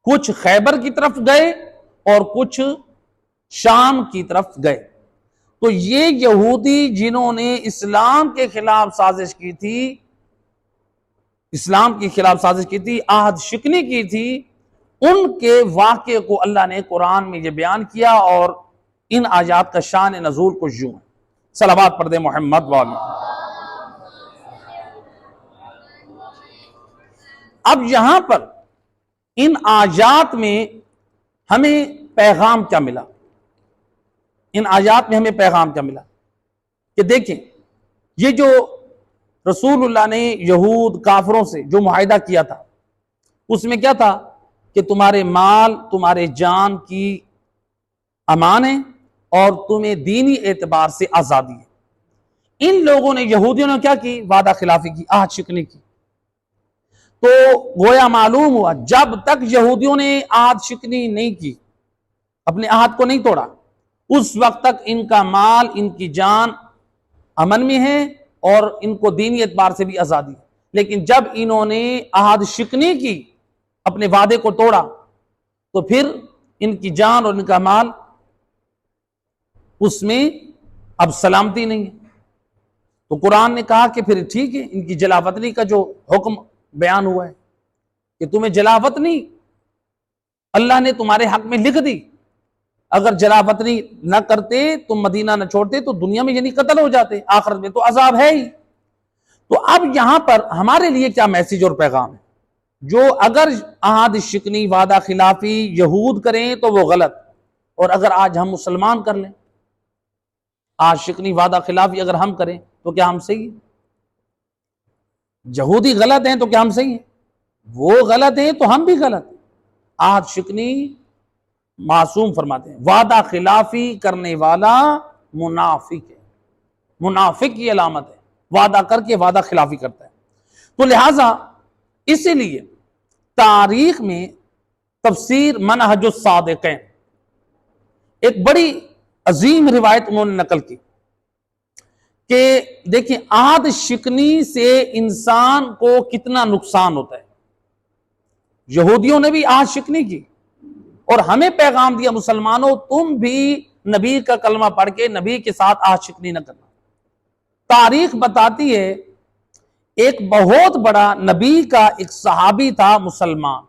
کچھ خیبر کی طرف گئے اور کچھ شام کی طرف گئے۔ تو یہ یہودی جنہوں نے اسلام کے خلاف سازش کی تھی، عہد شکنی کی تھی، ان کے واقعے کو اللہ نے قرآن میں یہ بیان کیا، اور ان آیات کا شان نزول کچھ یوں ہے۔ صلوات پڑھ دیں محمد والی۔ اب یہاں پر ان آیات میں ہمیں پیغام کیا ملا؟ ان آیات میں ہمیں پیغام کیا ملا کہ دیکھیں، یہ جو رسول اللہ نے یہود کافروں سے جو معاہدہ کیا تھا، اس میں کیا تھا کہ تمہارے مال تمہارے جان کی امان ہے اور تمہیں دینی اعتبار سے آزادی ہے۔ ان لوگوں نے، یہودیوں نے کیا کی؟ وعدہ خلافی کی، عہد شکنی کی۔ تو گویا معلوم ہوا جب تک یہودیوں نے عہد شکنی نہیں کی، اپنے عہد کو نہیں توڑا، اس وقت تک ان کا مال، ان کی جان امن میں ہے اور ان کو دینی اعتبار سے بھی آزادی ہے۔ لیکن جب انہوں نے عہد شکنی کی، اپنے وعدے کو توڑا، تو پھر ان کی جان اور ان کا مال اس میں اب سلامتی نہیں ہے۔ تو قرآن نے کہا کہ پھر ٹھیک ہے، ان کی جلا وطنی کا جو حکم بیان ہوا ہے کہ تمہیں جلا وطنی اللہ نے تمہارے حق میں لکھ دی، اگر جلا وطنی نہ کرتے، تم مدینہ نہ چھوڑتے تو دنیا میں یعنی قتل ہو جاتے، آخرت میں تو عذاب ہے ہی۔ تو اب یہاں پر ہمارے لیے کیا میسیج اور پیغام ہے؟ جو اگر عہد شکنی، وعدہ خلافی یہود کریں تو وہ غلط، اور اگر آج ہم مسلمان کر لیں، عہد شکنی وعدہ خلافی اگر ہم کریں تو کیا ہم صحیح ہیں؟ یہودی غلط ہیں تو کیا ہم صحیح ہیں؟ وہ غلط ہیں تو ہم بھی غلط ہیں۔ عہد شکنی معصوم فرماتے ہیں، وعدہ خلافی کرنے والا منافق ہے، منافق کی علامت ہے، وعدہ کر کے وعدہ خلافی کرتا ہے۔ تو لہٰذا اسی لیے تاریخ میں تفسیر منہج الصادقین ایک بڑی عظیم روایت انہوں نے نقل کی کہ دیکھیں عہد شکنی سے انسان کو کتنا نقصان ہوتا ہے۔ یہودیوں نے بھی عہد شکنی کی اور ہمیں پیغام دیا، مسلمانوں تم بھی نبی کا کلمہ پڑھ کے نبی کے ساتھ عہد شکنی نہ کرنا۔ تاریخ بتاتی ہے ایک بہت بڑا نبی کا ایک صحابی تھا مسلمان،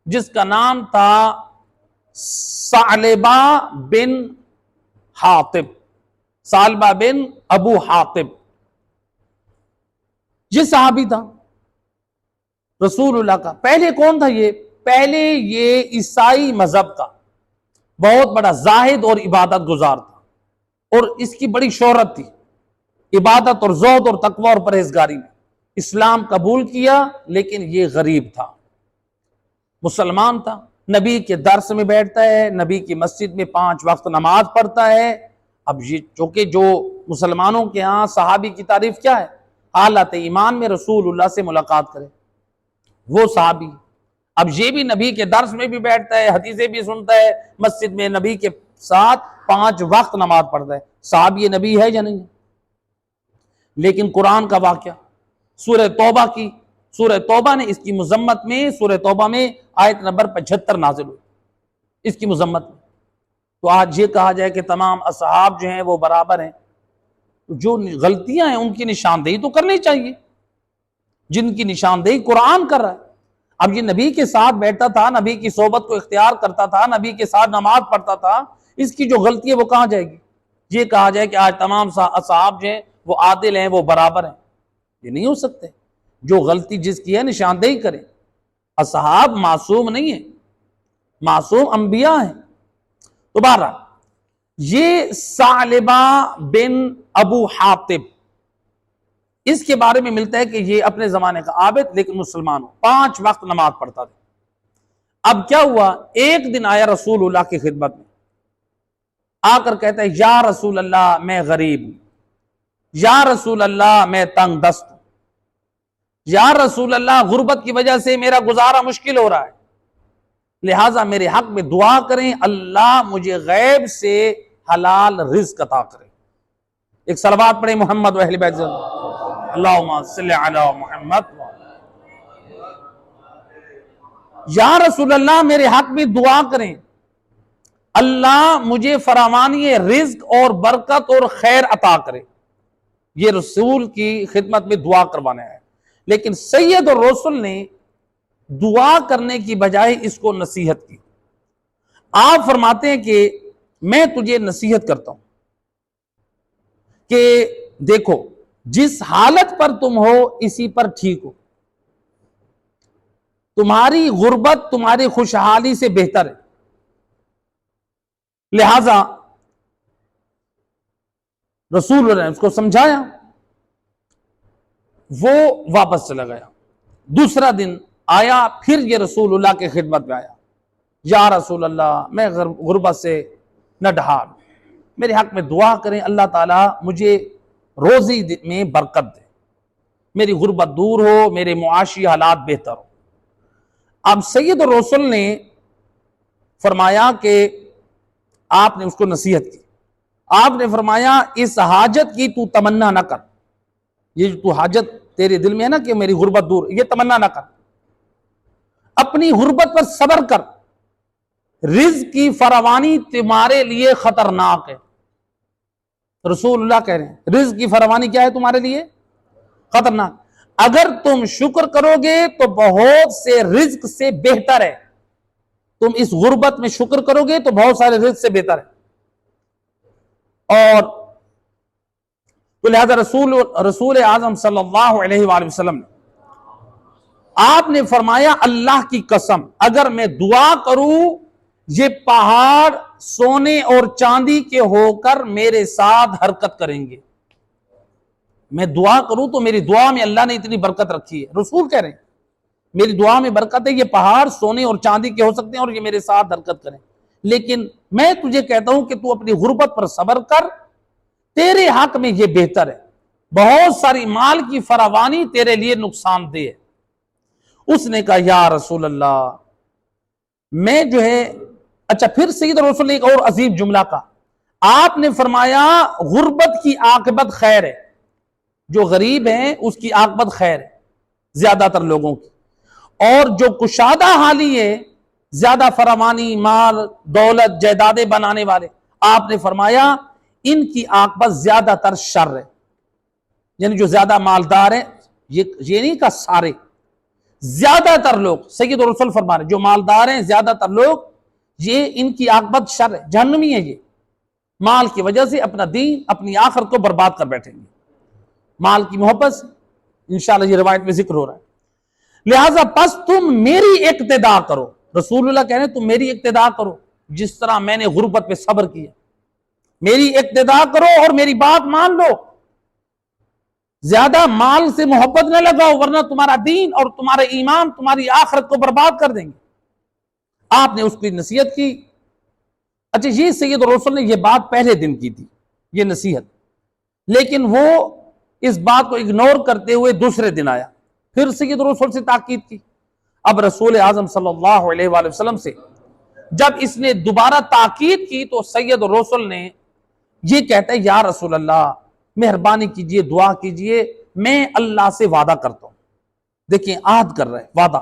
جس کا نام تھا ثعلبہ بن حاطب، ثعلبہ بن ابو حاطب۔ یہ صحابی تھا رسول اللہ کا۔ پہلے کون تھا یہ؟ پہلے یہ عیسائی مذہب کا بہت بڑا زاہد اور عبادت گزار تھا، اور اس کی بڑی شہرت تھی عبادت اور زہد اور تقوی اور پرہیزگاری میں۔ اسلام قبول کیا لیکن یہ غریب تھا، مسلمان تھا، نبی کے درس میں بیٹھتا ہے، نبی کی مسجد میں 5 وقت نماز پڑھتا ہے۔ اب یہ چونکہ جو مسلمانوں کے ہاں صحابی کی تعریف کیا ہے؟ حالت ایمان میں رسول اللہ سے ملاقات کرے، وہ صحابی۔ اب یہ بھی نبی کے درس میں بھی بیٹھتا ہے، حدیثیں بھی سنتا ہے، مسجد میں نبی کے ساتھ 5 وقت نماز پڑھتا ہے، صحابی نبی ہے یا نہیں؟ لیکن قرآن کا واقعہ سورہ توبہ کی، سورہ توبہ نے اس کی مذمت میں، سورہ توبہ میں آیت نمبر 75 نازل ہوئی اس کی مذمت میں۔ تو آج یہ کہا جائے کہ تمام اصحاب جو ہیں وہ برابر ہیں، جو غلطیاں ہیں ان کی نشاندہی تو کرنی چاہیے، جن کی نشاندہی قرآن کر رہا ہے۔ اب یہ نبی کے ساتھ بیٹھتا تھا، نبی کی صحبت کو اختیار کرتا تھا، نبی کے ساتھ نماز پڑھتا تھا، اس کی جو غلطی ہے وہ کہاں جائے گی؟ یہ کہا جائے کہ آج تمام اصحاب جو ہیں وہ عادل ہیں، وہ برابر ہیں، یہ نہیں ہو سکتے۔ جو غلطی جس کی ہے نشاندہی کرے۔ اصحاب معصوم نہیں ہیں، معصوم انبیاء ہیں۔ تو بہرحال یہ ثعلبہ بن ابو حاطب، اس کے بارے میں ملتا ہے کہ یہ اپنے زمانے کا عابد لیکن مسلمان ہو، 5 وقت نماز پڑھتا تھا۔ اب کیا ہوا؟ ایک دن آیا رسول اللہ کی خدمت میں، آ کر کہتا ہے یا رسول اللہ میں غریب ہوں، یا رسول اللہ میں تنگ دست ہوں، یا رسول اللہ غربت کی وجہ سے میرا گزارا مشکل ہو رہا ہے، لہٰذا میرے حق میں دعا کریں، اللہ مجھے غیب سے حلال رزق عطا کرے۔ ایک صلوات پڑھیں محمد و اہل بیت اللہم صلی علی محمد۔ یا رسول اللہ میرے حق میں دعا کریں، اللہ مجھے فراوانی رزق اور برکت اور خیر عطا کرے۔ یہ رسول کی خدمت میں دعا کروانا ہے۔ لیکن سید الرسل نے دعا کرنے کی بجائے اس کو نصیحت کی. آپ فرماتے ہیں کہ میں تجھے نصیحت کرتا ہوں کہ دیکھو جس حالت پر تم ہو اسی پر ٹھیک ہو. تمہاری غربت تمہاری خوشحالی سے بہتر ہے. لہذا رسول اللہ نے اس کو سمجھایا. وہ واپس چلا گیا. دوسرا دن آیا, پھر یہ رسول اللہ کے خدمت میں آیا. یا رسول اللہ, میں غربت سے نہ ڈھال, میرے حق میں دعا کریں اللہ تعالیٰ مجھے روزی میں برکت دے, میری غربت دور ہو, میرے معاشی حالات بہتر ہو. اب سید الرسل نے فرمایا کہ آپ نے اس کو نصیحت کی. آپ نے فرمایا اس حاجت کی تو تمنا نہ کر. یہ جو تو حاجت تیرے دل میں ہے نا کہ میری غربت دور, یہ تمنا نہ کر. اپنی غربت پر صبر کر. رزق کی فراوانی تمہارے لیے خطرناک ہے. رسول اللہ کہہ رہے ہیں رزق کی فراوانی کیا ہے تمہارے لیے؟ خطرناک. اگر تم شکر کرو گے تو بہت سے رزق سے بہتر ہے. تم اس غربت میں شکر کرو گے تو بہت سارے رزق سے بہتر ہے. اور تو لہذا رسول اعظم صلی اللہ علیہ وآلہ وسلم نے آپ نے فرمایا اللہ کی قسم اگر میں دعا کروں یہ پہاڑ سونے اور چاندی کے ہو کر میرے ساتھ حرکت کریں گے. میں دعا کروں تو میری دعا میں اللہ نے اتنی برکت رکھی ہے. رسول کہہ رہے ہیں میری دعا میں برکت ہے, یہ پہاڑ سونے اور چاندی کے ہو سکتے ہیں اور یہ میرے ساتھ حرکت کریں, لیکن میں تجھے کہتا ہوں کہ تو اپنی غربت پر صبر کر, تیرے حق میں یہ بہتر ہے. بہت ساری مال کی فراوانی تیرے لیے نقصان دہ ہے. اس نے کہا یا رسول اللہ میں جو ہے, اچھا پھر سید رسول نے ایک اور عظیم جملہ کہا. آپ نے فرمایا غربت کی عاقبت خیر ہے. جو غریب ہیں اس کی عاقبت خیر ہے زیادہ تر لوگوں کی, اور جو کشادہ حالی ہے زیادہ فراوانی مال دولت جائیدادیں بنانے والے, آپ نے فرمایا ان کی عاقبت زیادہ تر شر ہے. یعنی جو زیادہ مالدار ہیں, یہ نہیں کہ سارے, زیادہ تر لوگ, سید الرسول فرما رہے جو مالدار ہیں زیادہ تر لوگ, یہ ان کی عاقبت شر ہے, جہنمی ہے. یہ مال کی وجہ سے اپنا دین اپنی آخرت کو برباد کر بیٹھیں گے. مال کی محبت سے انشاءاللہ یہ روایت میں ذکر ہو رہا ہے. لہذا پس تم میری اقتدا کرو. رسول اللہ کہہ رہے ہیں تم میری اقتدا کرو جس طرح میں نے غربت پہ صبر کیا. میری اقتدا کرو اور میری بات مان لو. زیادہ مال سے محبت نہ لگاؤ ورنہ تمہارا دین اور تمہارا ایمان تمہاری آخرت کو برباد کر دیں گے. آپ نے اس کی نصیحت کی. اچھا یہ سید الرسل نے یہ بات پہلے دن کی تھی یہ نصیحت, لیکن وہ اس بات کو اگنور کرتے ہوئے دوسرے دن آیا, پھر سید الرسل سے تاکید کی. اب رسول اعظم صلی اللہ علیہ وآلہ وسلم سے جب اس نے دوبارہ تاکید کی تو سید الرسل نے یہ کہتا ہے یا رسول اللہ مہربانی کیجئے دعا کیجئے, میں اللہ سے وعدہ کرتا ہوں. دیکھیں عہد کر رہے وعدہ,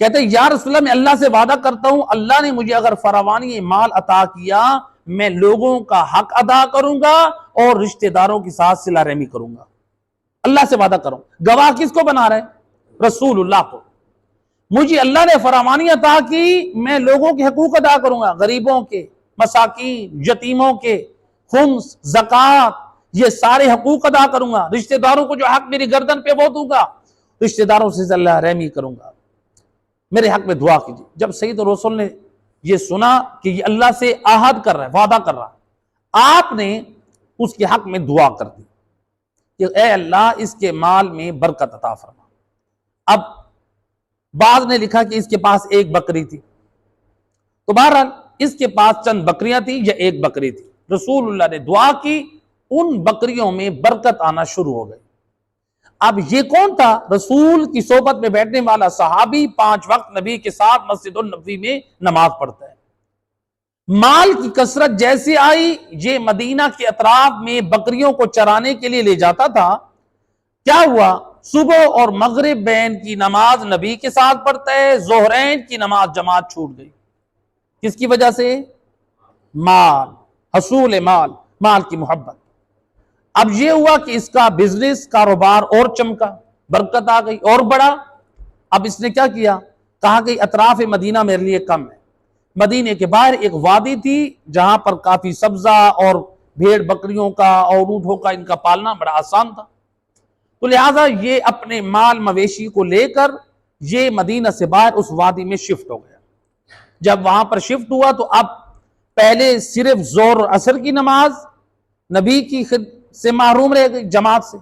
کہتے ہیں یا رسول اللہ میں اللہ سے وعدہ کرتا ہوں اللہ نے مجھے اگر فراوانی مال عطا کیا میں لوگوں کا حق ادا کروں گا اور رشتہ داروں کے ساتھ صلہ رحمی کروں گا. اللہ سے وعدہ کروں. گواہ کس کو بنا رہے؟ رسول اللہ کو. مجھے اللہ نے فراوانی عطا کی میں لوگوں کے حقوق ادا کروں گا, غریبوں کے, مساکین, یتیموں کے, خمس, زکوٰۃ, یہ سارے حقوق ادا کروں گا. رشتہ داروں کو جو حق میری گردن پہ وہ دوں گا, رشتہ داروں سے صلہ رحمی کروں گا. میرے حق میں دعا کیجیے. جب سید الرسول نے یہ سنا کہ یہ اللہ سے عہد کر رہا ہے وعدہ کر رہا ہے, آپ نے اس کے حق میں دعا کر دی کہ اے اللہ اس کے مال میں برکت عطا فرما. اب بعض نے لکھا کہ اس کے پاس ایک بکری تھی, تو بہرحال اس کے پاس چند بکریاں تھی یا ایک بکری تھی. رسول اللہ نے دعا کی, ان بکریوں میں برکت آنا شروع ہو گئی. اب یہ کون تھا؟ رسول کی صحبت میں بیٹھنے والا صحابی, 5 وقت نبی کے ساتھ مسجد النبوی میں نماز پڑھتا ہے. مال کی کثرت جیسے آئی یہ مدینہ کے اطراف میں بکریوں کو چرانے کے لیے لے جاتا تھا. کیا ہوا؟ صبح اور مغرب بین کی نماز نبی کے ساتھ پڑھتا ہے, ظہرین کی نماز جماعت چھوٹ گئی. کس کی وجہ سے؟ مال, حصول مال, مال کی محبت. اب یہ ہوا کہ اس کا بزنس کاروبار اور چمکا, برکت آ گئی اور بڑا. اب اس نے کیا کیا؟ کہا کہ اطراف مدینہ میرے لیے کم ہے، مدینے کے باہر ایک وادی تھی جہاں پر کافی سبزہ اور بھیڑ بکریوں کا اور اونٹوں کا ان کا پالنا بڑا آسان تھا، تو لہٰذا یہ اپنے مال مویشی کو لے کر یہ مدینہ سے باہر اس وادی میں شفٹ ہو گیا۔ جب وہاں پر شفٹ ہوا تو اب پہلے صرف ظہر اور عصر کی نماز نبی کی سے محروم رہ گئی جماعت سے،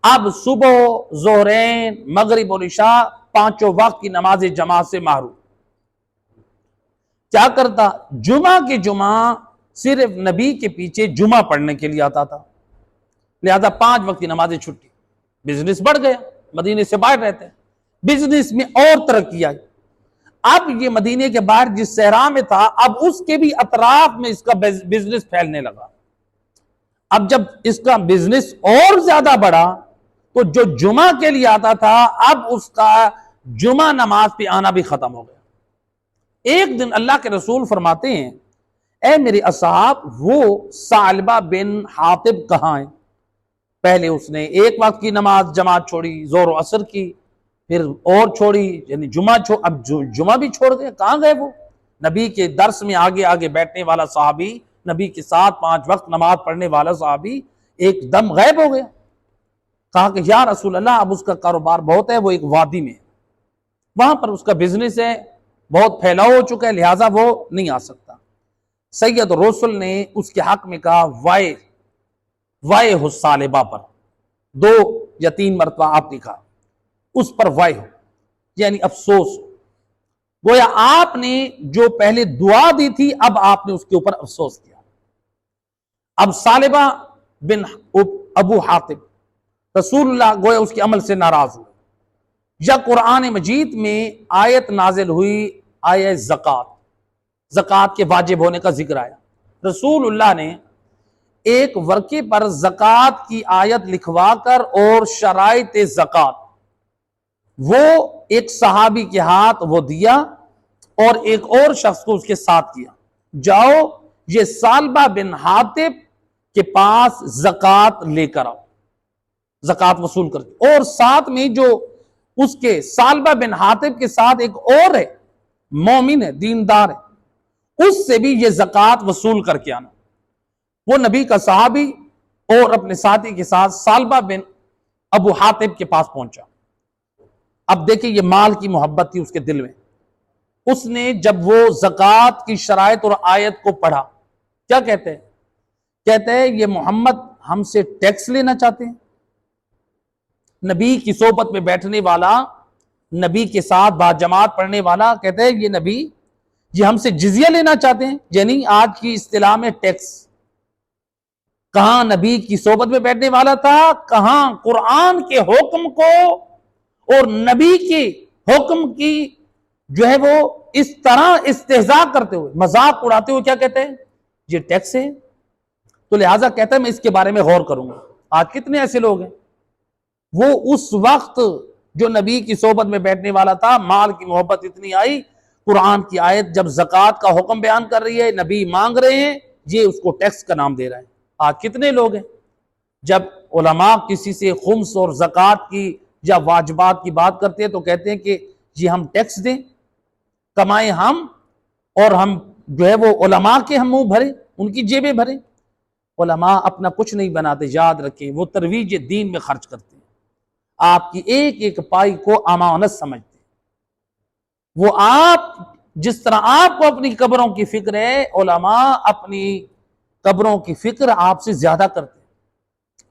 اب صبح ظہرین مغرب اور عشاء پانچوں وقت کی نماز جماعت سے محروم۔ کیا کرتا؟ جمعہ کے جمعہ صرف نبی کے پیچھے جمعہ پڑھنے کے لیے آتا تھا، لہذا 5 وقت کی نمازیں چھٹی۔ بزنس بڑھ گیا، مدینے سے باہر رہتے ہیں، بزنس میں اور ترقی آئی۔ اب یہ مدینے کے باہر جس صحرا میں تھا، اب اس کے بھی اطراف میں اس کا بزنس پھیلنے لگا۔ اب جب اس کا بزنس اور زیادہ بڑھا تو جو جمعہ کے لیے آتا تھا اب اس کا جمعہ نماز پہ آنا بھی ختم ہو گیا۔ ایک دن اللہ کے رسول فرماتے ہیں، اے میرے اصحاب، وہ ثعلبہ بن حاطب کہاں ہیں؟ پہلے اس نے 1 وقت کی نماز جماعت چھوڑی، ظہر و عصر کی، پھر اور چھوڑی، یعنی اب جمعہ بھی چھوڑ گئے۔ کہاں گئے وہ؟ نبی کے درس میں آگے آگے بیٹھنے والا صحابی، نبی کے ساتھ 5 وقت نماز پڑھنے والا صحابی ایک دم غائب ہو گیا۔ کہا کہ یا رسول اللہ، اب اس کا کاروبار بہت ہے، وہ ایک وادی میں ہے، وہاں پر اس کا بزنس ہے، بہت پھیلاؤ ہو چکا ہے، لہٰذا وہ نہیں آ سکتا۔ سید رسول نے اس کے حق میں کہا وائے ہو ثعلبہ پر، 2 یا 3 مرتبہ آپ نے کہا، اس پر وائے ہو یعنی افسوس ہو، گویا آپ نے جو پہلے دعا دی تھی اب آپ نے اس کے اوپر افسوس کیا۔ اب ثعلبہ بن ابو حاطب رسول اللہ گویا اس کے عمل سے ناراض ہوئے۔ یا قرآن مجید میں آیت نازل ہوئی، آیت زکوٰۃ کے واجب ہونے کا ذکر آیا۔ رسول اللہ نے ایک ورقے پر زکوٰۃ کی آیت لکھوا کر اور شرائط زکوٰۃ وہ ایک صحابی کے ہاتھ وہ دیا اور ایک اور شخص کو اس کے ساتھ کیا، جاؤ یہ ثعلبہ بن حاطب کے پاس زکوٰۃ لے کر آؤ، زکوٰۃ وصول کر کے، اور ساتھ میں جو اس کے ثعلبہ بن حاطب کے ساتھ ایک اور ہے، مومن ہے، دیندار ہے، اس سے بھی یہ زکوٰۃ وصول کر کے آنا۔ وہ نبی کا صحابی اور اپنے ساتھی کے ساتھ ثعلبہ بن ابو حاطب کے پاس پہنچا۔ اب دیکھیں یہ مال کی محبت تھی اس کے دل میں۔ اس نے جب وہ زکوٰۃ کی شرائط اور آیت کو پڑھا، کیا کہتے ہیں یہ محمد ہم سے ٹیکس لینا چاہتے ہیں۔ نبی کی صحبت میں بیٹھنے والا، نبی کے ساتھ باجماعت پڑھنے والا کہتے ہیں یہ نبی یہ ہم سے جزیہ لینا چاہتے ہیں، یعنی آج کی اصطلاح میں ٹیکس۔ کہاں نبی کی صحبت میں بیٹھنے والا تھا، کہاں قرآن کے حکم کو اور نبی کے حکم کی جو ہے وہ اس طرح استہزاء کرتے ہوئے، مذاق اڑاتے ہوئے کیا کہتے ہیں یہ ٹیکس ہے، تو لہٰذا کہتا ہے میں اس کے بارے میں غور کروں گا۔ آج کتنے ایسے لوگ ہیں، وہ اس وقت جو نبی کی صحبت میں بیٹھنے والا تھا، مال کی محبت اتنی آئی، قرآن کی آیت جب زکوٰۃ کا حکم بیان کر رہی ہے، نبی مانگ رہے ہیں، یہ اس کو ٹیکس کا نام دے رہا ہے۔ آج کتنے لوگ ہیں جب علماء کسی سے خمس اور زکوٰۃ کی یا واجبات کی بات کرتے ہیں تو کہتے ہیں کہ یہ ہم ٹیکس دیں، کمائیں ہم، اور ہم جو ہے وہ علماء کے ہم منہ بھریں، ان کی جیبیں بھریں۔ علماء اپنا کچھ نہیں بناتے، یاد رکھیں، وہ ترویج دین میں خرچ کرتے ہیں، آپ کی ایک ایک پائی کو امانت سمجھتے ہیں۔ وہ آپ جس طرح آپ کو اپنی قبروں کی فکر ہے، علماء اپنی قبروں کی فکر آپ سے زیادہ کرتے ہیں۔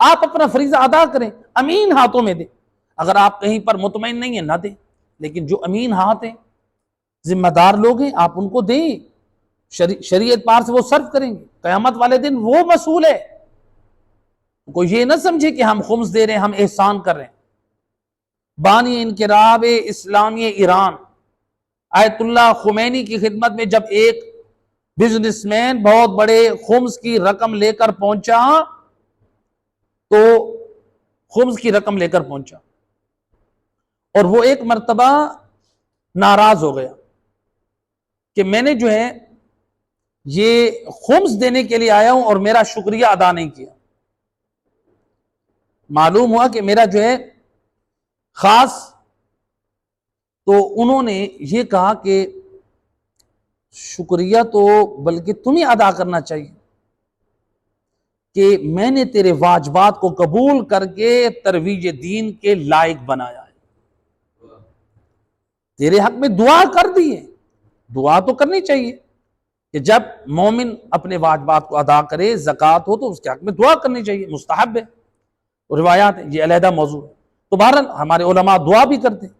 آپ اپنا فریضہ ادا کریں، امین ہاتھوں میں دیں، اگر آپ کہیں پر مطمئن نہیں ہیں نہ دیں، لیکن جو امین ہاتھ ہیں، ذمہ دار لوگ ہیں، آپ ان کو دیں، شریعت پار سے وہ صرف کریں گے، قیامت والے دن وہ مسئول ہے۔ کوئی یہ نہ سمجھے کہ ہم خمس دے رہے ہیں، ہم احسان کر رہے ہیں۔ بانی انقلاب اسلامی ایران آیت اللہ خمینی کی خدمت میں جب ایک بزنس مین بہت بڑے خمس کی رقم لے کر پہنچا، تو خمس کی رقم لے کر پہنچا اور وہ ایک مرتبہ ناراض ہو گیا کہ میں نے جو ہے یہ خمس دینے کے لیے آیا ہوں اور میرا شکریہ ادا نہیں کیا۔ معلوم ہوا کہ میرا جو ہے خاص تو انہوں نے یہ کہا کہ شکریہ تو بلکہ تمہیں ادا کرنا چاہیے کہ میں نے تیرے واجبات کو قبول کر کے ترویج دین کے لائق بنایا ہے، تیرے حق میں دعا کر دی ہے۔ دعا تو کرنی چاہیے کہ جب مومن اپنے واجبات کو ادا کرے، زکوٰۃ ہو تو اس کے حق میں دعا کرنی چاہیے، مستحب ہے، روایات ہیں، یہ علیحدہ موضوع ہے۔ تو بہرحال ہمارے علماء دعا بھی کرتے ہیں،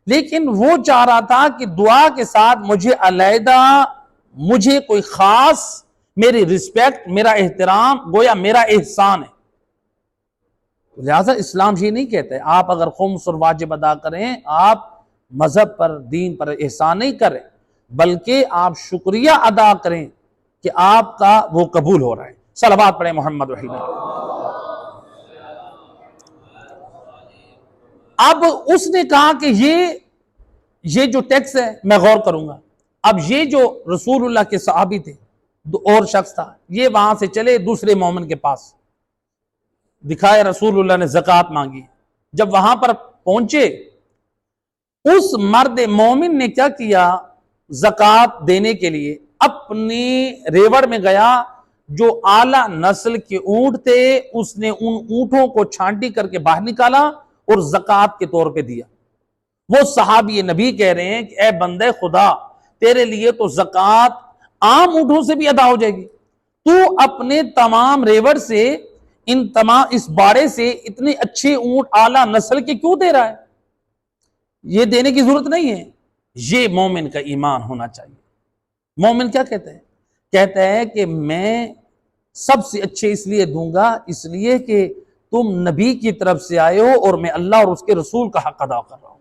لیکن وہ چاہ رہا تھا کہ دعا کے ساتھ مجھے علیحدہ، مجھے کوئی خاص میری رسپیکٹ، میرا احترام، گویا میرا احسان ہے۔ لہٰذا اسلام یہ نہیں کہتا ہے آپ اگر خمس اور واجب ادا کریں آپ مذہب پر، دین پر احسان نہیں کریں، بلکہ آپ شکریہ ادا کریں کہ آپ کا وہ قبول ہو رہا ہے۔ صلوات پڑھیں محمد وحید۔ اب اس نے کہا کہ یہ جو ٹیکس ہے میں غور کروں گا۔ اب یہ جو رسول اللہ کے صحابی تھے، اور شخص تھا، یہ وہاں سے چلے دوسرے مومن کے پاس، دکھائے رسول اللہ نے زکوٰۃ مانگی۔ جب وہاں پر پہنچے، اس مرد مومن نے کیا کیا، زکوٰۃ دینے کے لیے اپنی ریوڑ میں گیا، جو اعلیٰ نسل کے اونٹ تھے اس نے ان اونٹوں کو چھانٹی کر کے باہر نکالا اور زکوٰۃ کے طور پہ دیا۔ وہ صحابی نبی کہہ رہے ہیں کہ اے بندے خدا، تیرے لیے تو زکوٰۃ عام اونٹوں سے بھی ادا ہو جائے گی، تو اپنے تمام ریوڑ سے، اس باڑے سے اتنے اچھے اونٹ اعلیٰ نسل کے کیوں دے رہا ہے؟ یہ دینے کی ضرورت نہیں ہے۔ یہ مومن کا ایمان ہونا چاہیے۔ مومن کیا کہتا ہے؟ کہتا ہے کہ میں سب سے اچھے اس لیے دوں گا، اس لیے کہ تم نبی کی طرف سے آئے ہو اور میں اللہ اور اس کے رسول کا حق ادا کر رہا ہوں۔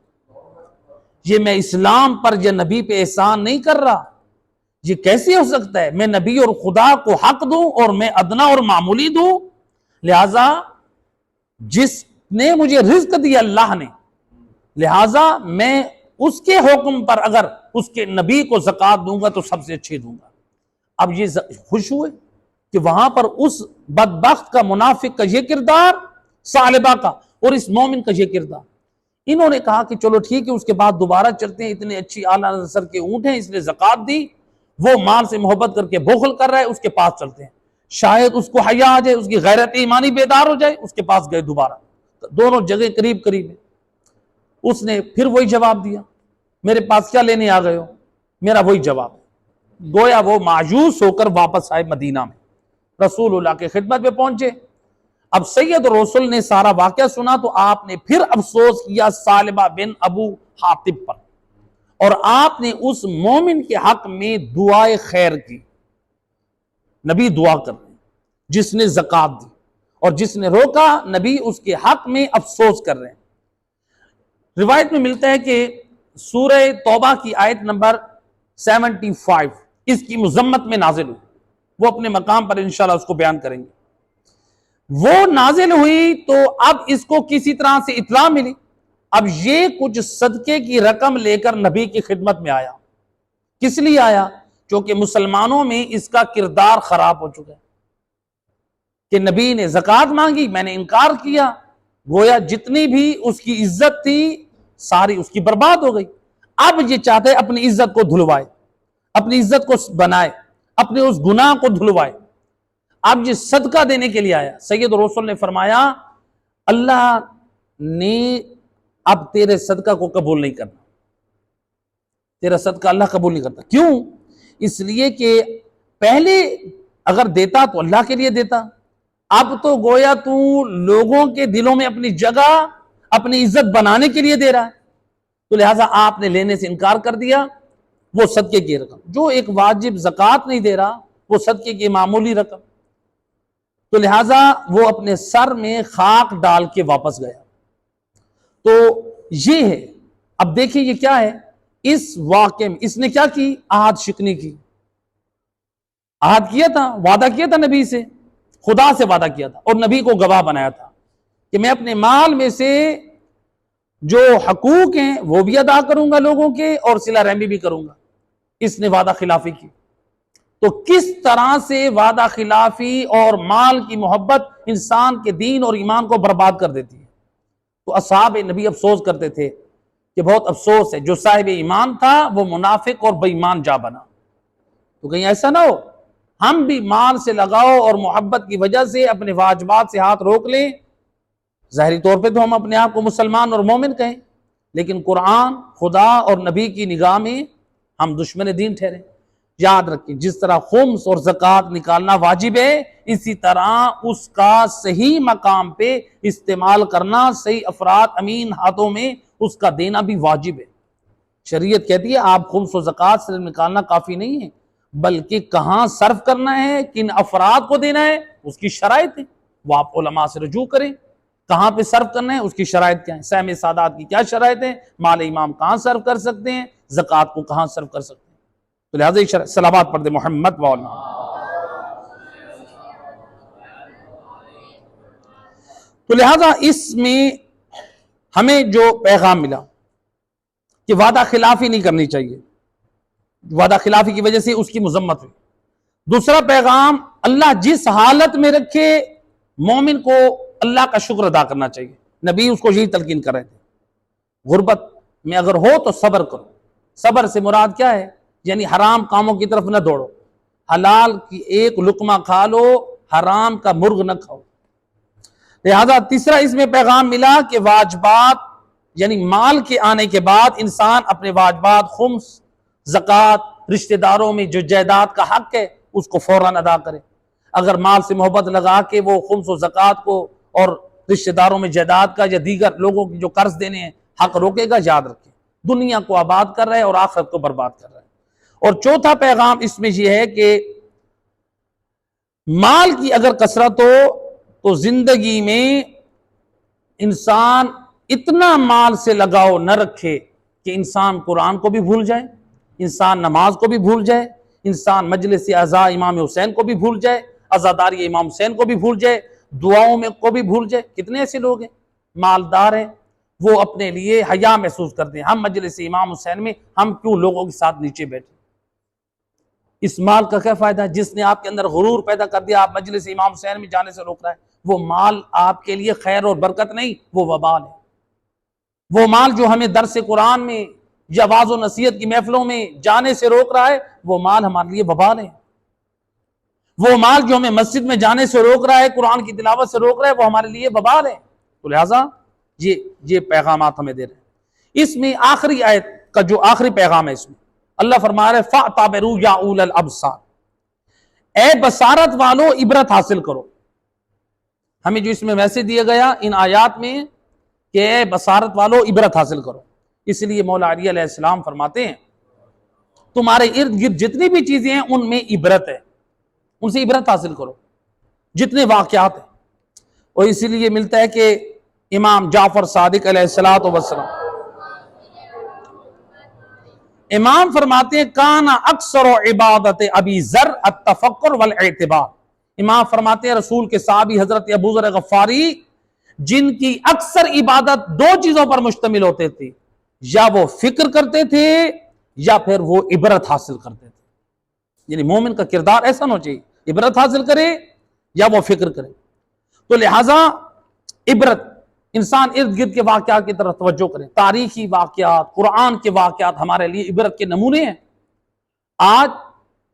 یہ میں اسلام پر یا نبی پہ احسان نہیں کر رہا، یہ کیسے ہو سکتا ہے؟ میں نبی اور خدا کو حق دوں اور میں ادنا اور معمولی دوں؟ لہٰذا جس نے مجھے رزق دیا اللہ نے، لہٰذا میں اس کے حکم پر اگر اس کے نبی کو زکوٰۃ دوں گا تو سب سے اچھی دوں گا۔ اب یہ خوش ہوئے کہ وہاں پر اس بدبخت کا، منافق کا یہ کردار، ثعلبہ کا، اور اس مومن کا یہ کردار۔ انہوں نے کہا کہ چلو ٹھیک ہے، اس کے بعد دوبارہ چلتے ہیں، اتنے اچھی اعلیٰ نسل کے اونٹ ہیں، اس نے زکوٰۃ دی، وہ مال سے محبت کر کے بخل کر رہا ہے، اس کے پاس چلتے ہیں، شاید اس کو حیا آ جائے، اس کی غیرت ایمانی بیدار ہو جائے۔ اس کے پاس گئے دوبارہ، دونوں جگہ قریب قریب ہیں۔ اس نے پھر وہی جواب دیا، میرے پاس کیا لینے آ گئے ہو؟ میرا وہی جواب ہے۔ گویا وہ مایوس ہو کر واپس آئے مدینہ میں، رسول اللہ کے خدمت میں پہنچے۔ اب سید رسول نے سارا واقعہ سنا تو آپ نے پھر افسوس کیا ثعلبہ بن ابو حاطب پر، اور آپ نے اس مومن کے حق میں دعائے خیر کی۔ نبی دعا کر رہے ہیں جس نے زکوٰۃ دی، اور جس نے روکا نبی اس کے حق میں افسوس کر رہے ہیں۔ روایت میں ملتا ہے کہ سورہ توبہ کی آیت نمبر 75 اس کی مذمت میں نازل ہوئی، وہ اپنے مقام پر انشاءاللہ اس کو بیان کریں گے۔ وہ نازل ہوئی تو اب اس کو کسی طرح سے اطلاع ملی، اب یہ کچھ صدقے کی رقم لے کر نبی کی خدمت میں آیا۔ کس لیے آیا؟ کیونکہ مسلمانوں میں اس کا کردار خراب ہو چکا ہے کہ نبی نے زکوٰۃ مانگی، میں نے انکار کیا، گویا جتنی بھی اس کی عزت تھی ساری اس کی برباد ہو گئی۔ اب یہ چاہتے ہیں اپنی عزت کو دھلوائے، اپنی عزت کو بنائے، اپنے اس گناہ کو دھلوائے۔ اب یہ صدقہ دینے کے لیے آیا۔ سید رسول نے فرمایا اللہ نے اب تیرے صدقہ کو قبول نہیں کرنا، تیرا صدقہ اللہ قبول نہیں کرتا۔ کیوں؟ اس لیے کہ پہلے اگر دیتا تو اللہ کے لیے دیتا، اب تو گویا تو لوگوں کے دلوں میں اپنی جگہ، اپنی عزت بنانے کے لیے دے رہا ہے، تو لہٰذا آپ نے لینے سے انکار کر دیا۔ وہ صدقے کی رقم جو ایک واجب زکوٰۃ نہیں دے رہا، وہ صدقے کی معمولی رقم، تو لہٰذا وہ اپنے سر میں خاک ڈال کے واپس گیا۔ تو یہ ہے، اب دیکھیں یہ کیا ہے، اس واقعے میں اس نے کیا کی؟ عہد شکنی کی۔ عہد کیا تھا، وعدہ کیا تھا نبی سے، خدا سے وعدہ کیا تھا، اور نبی کو گواہ بنایا تھا کہ میں اپنے مال میں سے جو حقوق ہیں وہ بھی ادا کروں گا لوگوں کے، اور صلہ رحمی بھی کروں گا۔ اس نے وعدہ خلافی کی۔ تو کس طرح سے وعدہ خلافی اور مال کی محبت انسان کے دین اور ایمان کو برباد کر دیتی ہے۔ تو اصحاب نبی افسوس کرتے تھے کہ بہت افسوس ہے جو صاحب ایمان تھا وہ منافق اور بے ایمان جا بنا۔ تو کہیں ایسا نہ ہو ہم بھی مال سے لگاؤ اور محبت کی وجہ سے اپنے واجبات سے ہاتھ روک لیں۔ ظاہری طور پہ تو ہم اپنے آپ کو مسلمان اور مومن کہیں، لیکن قرآن، خدا اور نبی کی نگاہ میں ہم دشمن دین ٹھہرے۔ یاد رکھیں جس طرح خمس اور زکوٰۃ نکالنا واجب ہے، اسی طرح اس کا صحیح مقام پہ استعمال کرنا، صحیح افراد امین ہاتھوں میں اس کا دینا بھی واجب ہے۔ شریعت کہتی ہے آپ خمس و زکوٰۃ صرف نکالنا کافی نہیں ہے، بلکہ کہاں صرف کرنا ہے، کن افراد کو دینا ہے، اس کی شرائط ہے، وہ آپ علماء سے رجوع کریں۔ کہاں پہ صرف کرنا ہے، اس کی شرائط کیا ہے، سہم سادات کی کیا شرائط ہیں، مال امام کہاں صرف کر سکتے ہیں، زکوٰۃ کو کہاں صرف کر سکتے ہیں۔ تو لہٰذا صلوات پڑھ دے محمد والا۔ تو لہٰذا اس میں ہمیں جو پیغام ملا کہ وعدہ خلافی نہیں کرنی چاہیے، وعدہ خلافی کی وجہ سے اس کی مذمت ہوئی۔ دوسرا پیغام، اللہ جس حالت میں رکھے مومن کو اللہ کا شکر ادا کرنا چاہیے۔ نبی اس کو یہی تلقین کر رہے تھے، غربت میں اگر ہو تو صبر کرو۔ صبر سے مراد کیا ہے؟ یعنی حرام کاموں کی طرف نہ دوڑو، حلال کی ایک لقمہ کھا لو، حرام کا مرغ نہ کھاؤ۔ لہذا تیسرا اس میں پیغام ملا کہ واجبات یعنی مال کے آنے کے بعد انسان اپنے واجبات، خمس، زکوٰۃ، رشتہ داروں میں جو جائیداد کا حق ہے اس کو فوراً ادا کرے۔ اگر مال سے محبت لگا کے وہ خمس و زکوٰۃ کو اور رشتہ داروں میں جائیداد کا یا دیگر لوگوں کی جو قرض دینے ہیں حق روکے گا، یاد رکھیں دنیا کو آباد کر رہا ہے اور آخرت کو برباد کر رہا ہے۔ اور چوتھا پیغام اس میں یہ ہے کہ مال کی اگر کثرت ہو تو زندگی میں انسان اتنا مال سے لگاؤ نہ رکھے کہ انسان قرآن کو بھی بھول جائے، انسان نماز کو بھی بھول جائے، انسان مجلس اعزاء امام حسین کو بھی بھول جائے، عزاداری امام حسین کو بھی بھول جائے، دعاؤں میں کو بھی بھول جائے۔ کتنے ایسے لوگ ہیں مالدار ہیں، وہ اپنے لیے حیا محسوس کرتے ہیں، ہم مجلس امام حسین میں ہم کیوں لوگوں کے ساتھ نیچے بیٹھے؟ اس مال کا کیا فائدہ ہے؟ جس نے آپ کے اندر غرور پیدا کر دیا، آپ مجلس امام حسین میں جانے سے روک رہا ہے، وہ مال آپ کے لیے خیر اور برکت نہیں، وہ وبال ہے۔ وہ مال جو ہمیں درس قرآن میں یا واعظ و نصیحت کی محفلوں میں جانے سے روک رہا ہے، وہ مال ہمارے لیے وبال ہے۔ وہ مال جو ہمیں مسجد میں جانے سے روک رہا ہے، قرآن کی تلاوت سے روک رہا ہے، وہ ہمارے لیے وبال ہے۔ تو لہٰذا یہ پیغامات ہمیں دے رہے ہیں۔ اس میں آخری آیت کا جو آخری پیغام ہے، اس میں اللہ فرما رہے ہیں فَاعْتَبِرُوا يَا أُولَى الْأَبْصَارِ، اے بصارت والو عبرت حاصل کرو۔ ہمیں جو اس میں میسج دیا گیا ان آیات میں کہ اے بصارت والو عبرت حاصل کرو، اس لیے مولا علی علیہ السلام فرماتے ہیں تمہارے ارد گرد جتنی بھی چیزیں ہیں ان میں عبرت ہے، ان سے عبرت حاصل کرو، جتنے واقعات ہیں۔ اور اسی لیے ملتا ہے کہ امام جعفر صادق علیہ السلام امام فرماتے ہیں کانا اکثر عبادت ابی ذر التفکر والاعتبار۔ امام فرماتے ہیں رسول کے صحابی حضرت ابو ذر غفاری جن کی اکثر عبادت دو چیزوں پر مشتمل ہوتے تھے، یا وہ فکر کرتے تھے یا پھر وہ عبرت حاصل کرتے تھے۔ یعنی مومن کا کردار ایسا نہ ہو چاہیے عبرت حاصل کرے یا وہ فکر کرے۔ تو لہٰذا عبرت، انسان ارد گرد کے واقعات کی طرف توجہ کرے، تاریخی واقعات، قرآن کے واقعات ہمارے لیے عبرت کے نمونے ہیں۔ آج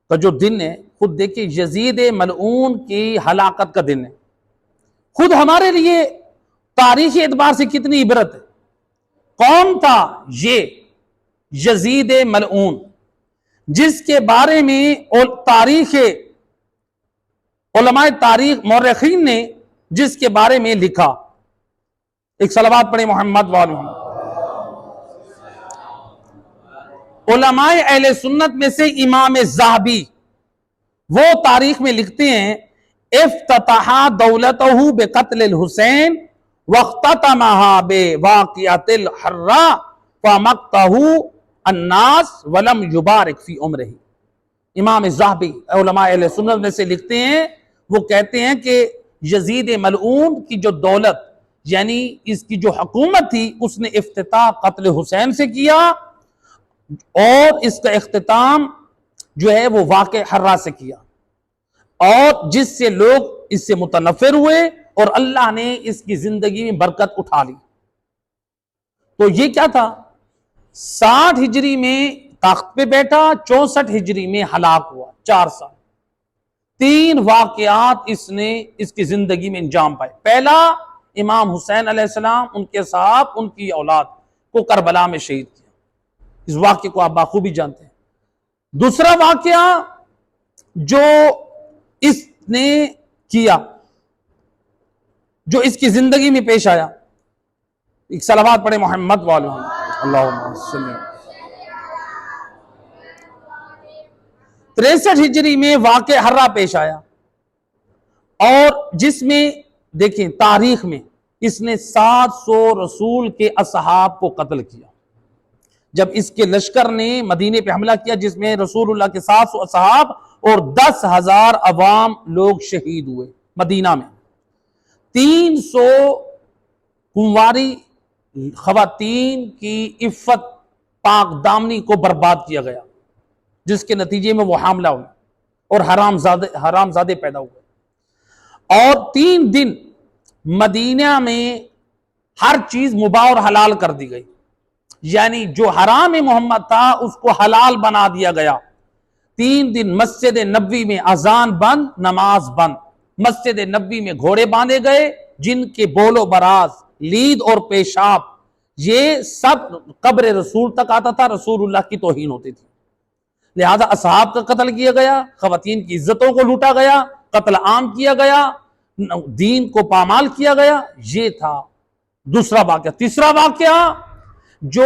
کا جو دن ہے خود دیکھیں یزید ملعون کی ہلاکت کا دن ہے، خود ہمارے لیے تاریخی اعتبار سے کتنی عبرت ہے۔ کون تھا یہ یزید ملعون جس کے بارے میں تاریخ علماء تاریخ مورخین نے جس کے بارے میں لکھا؟ ایک صلوات پڑھیں محمد والہ۔ علماء اہل سنت میں سے امام ذہبی وہ تاریخ میں لکھتے ہیں افتتح دولتہ بقتل الحسین واختتمها بواقعۃ الحراء فمقتہ الناس ولم یبارک فی عمرہ۔ امام ذہبی علماء اہل سنت میں سے لکھتے ہیں، وہ کہتے ہیں کہ یزید ملعون کی جو دولت یعنی اس کی جو حکومت تھی اس نے افتتاح قتل حسین سے کیا، اور اس کا اختتام جو ہے وہ واقع حرا سے کیا، اور جس سے لوگ اس سے متنفر ہوئے اور اللہ نے اس کی زندگی میں برکت اٹھا لی۔ تو یہ کیا تھا؟ 60 ہجری میں تخت پہ بیٹھا، 64 ہجری میں ہلاک ہوا، 4 سال۔ 3 واقعات اس کی زندگی میں انجام پائے۔ پہلا، امام حسین علیہ السلام، ان کے صاحب، ان کی اولاد کو کربلا میں شہید کیا۔ اس واقعے کو آپ بخوبی جانتے ہیں۔ دوسرا واقعہ جو اس نے کیا، جو اس کی زندگی میں پیش آیا، ایک صلوات پڑھے محمد والوں، اللہم صلی۔ 63 ہجری میں واقع حرہ پیش آیا، اور جس میں دیکھیں تاریخ میں اس نے 700 رسول کے اصحاب کو قتل کیا۔ جب اس کے لشکر نے مدینے پہ حملہ کیا، جس میں رسول اللہ کے 700 اصحاب اور 10,000 عوام لوگ شہید ہوئے مدینہ میں۔ 300 کنواری خواتین کی عفت پاک دامنی کو برباد کیا گیا، جس کے نتیجے میں وہ حاملہ ہوئی اور حرام زادے پیدا ہوئے۔ اور 3 دن مدینہ میں ہر چیز مباح اور حلال کر دی گئی، یعنی جو حرام محمد تھا اس کو حلال بنا دیا گیا۔ 3 دن مسجد نبوی میں اذان بند، نماز بند۔ مسجد نبوی میں گھوڑے باندھے گئے جن کے بول و براز، لید اور پیشاب، یہ سب قبر رسول تک آتا تھا، رسول اللہ کی توہین ہوتی تھی۔ لہذا اصحاب کا قتل کیا گیا، خواتین کی عزتوں کو لوٹا گیا، قتل عام کیا گیا، دین کو پامال کیا گیا۔ یہ تھا دوسرا واقعہ۔ تیسرا واقعہ جو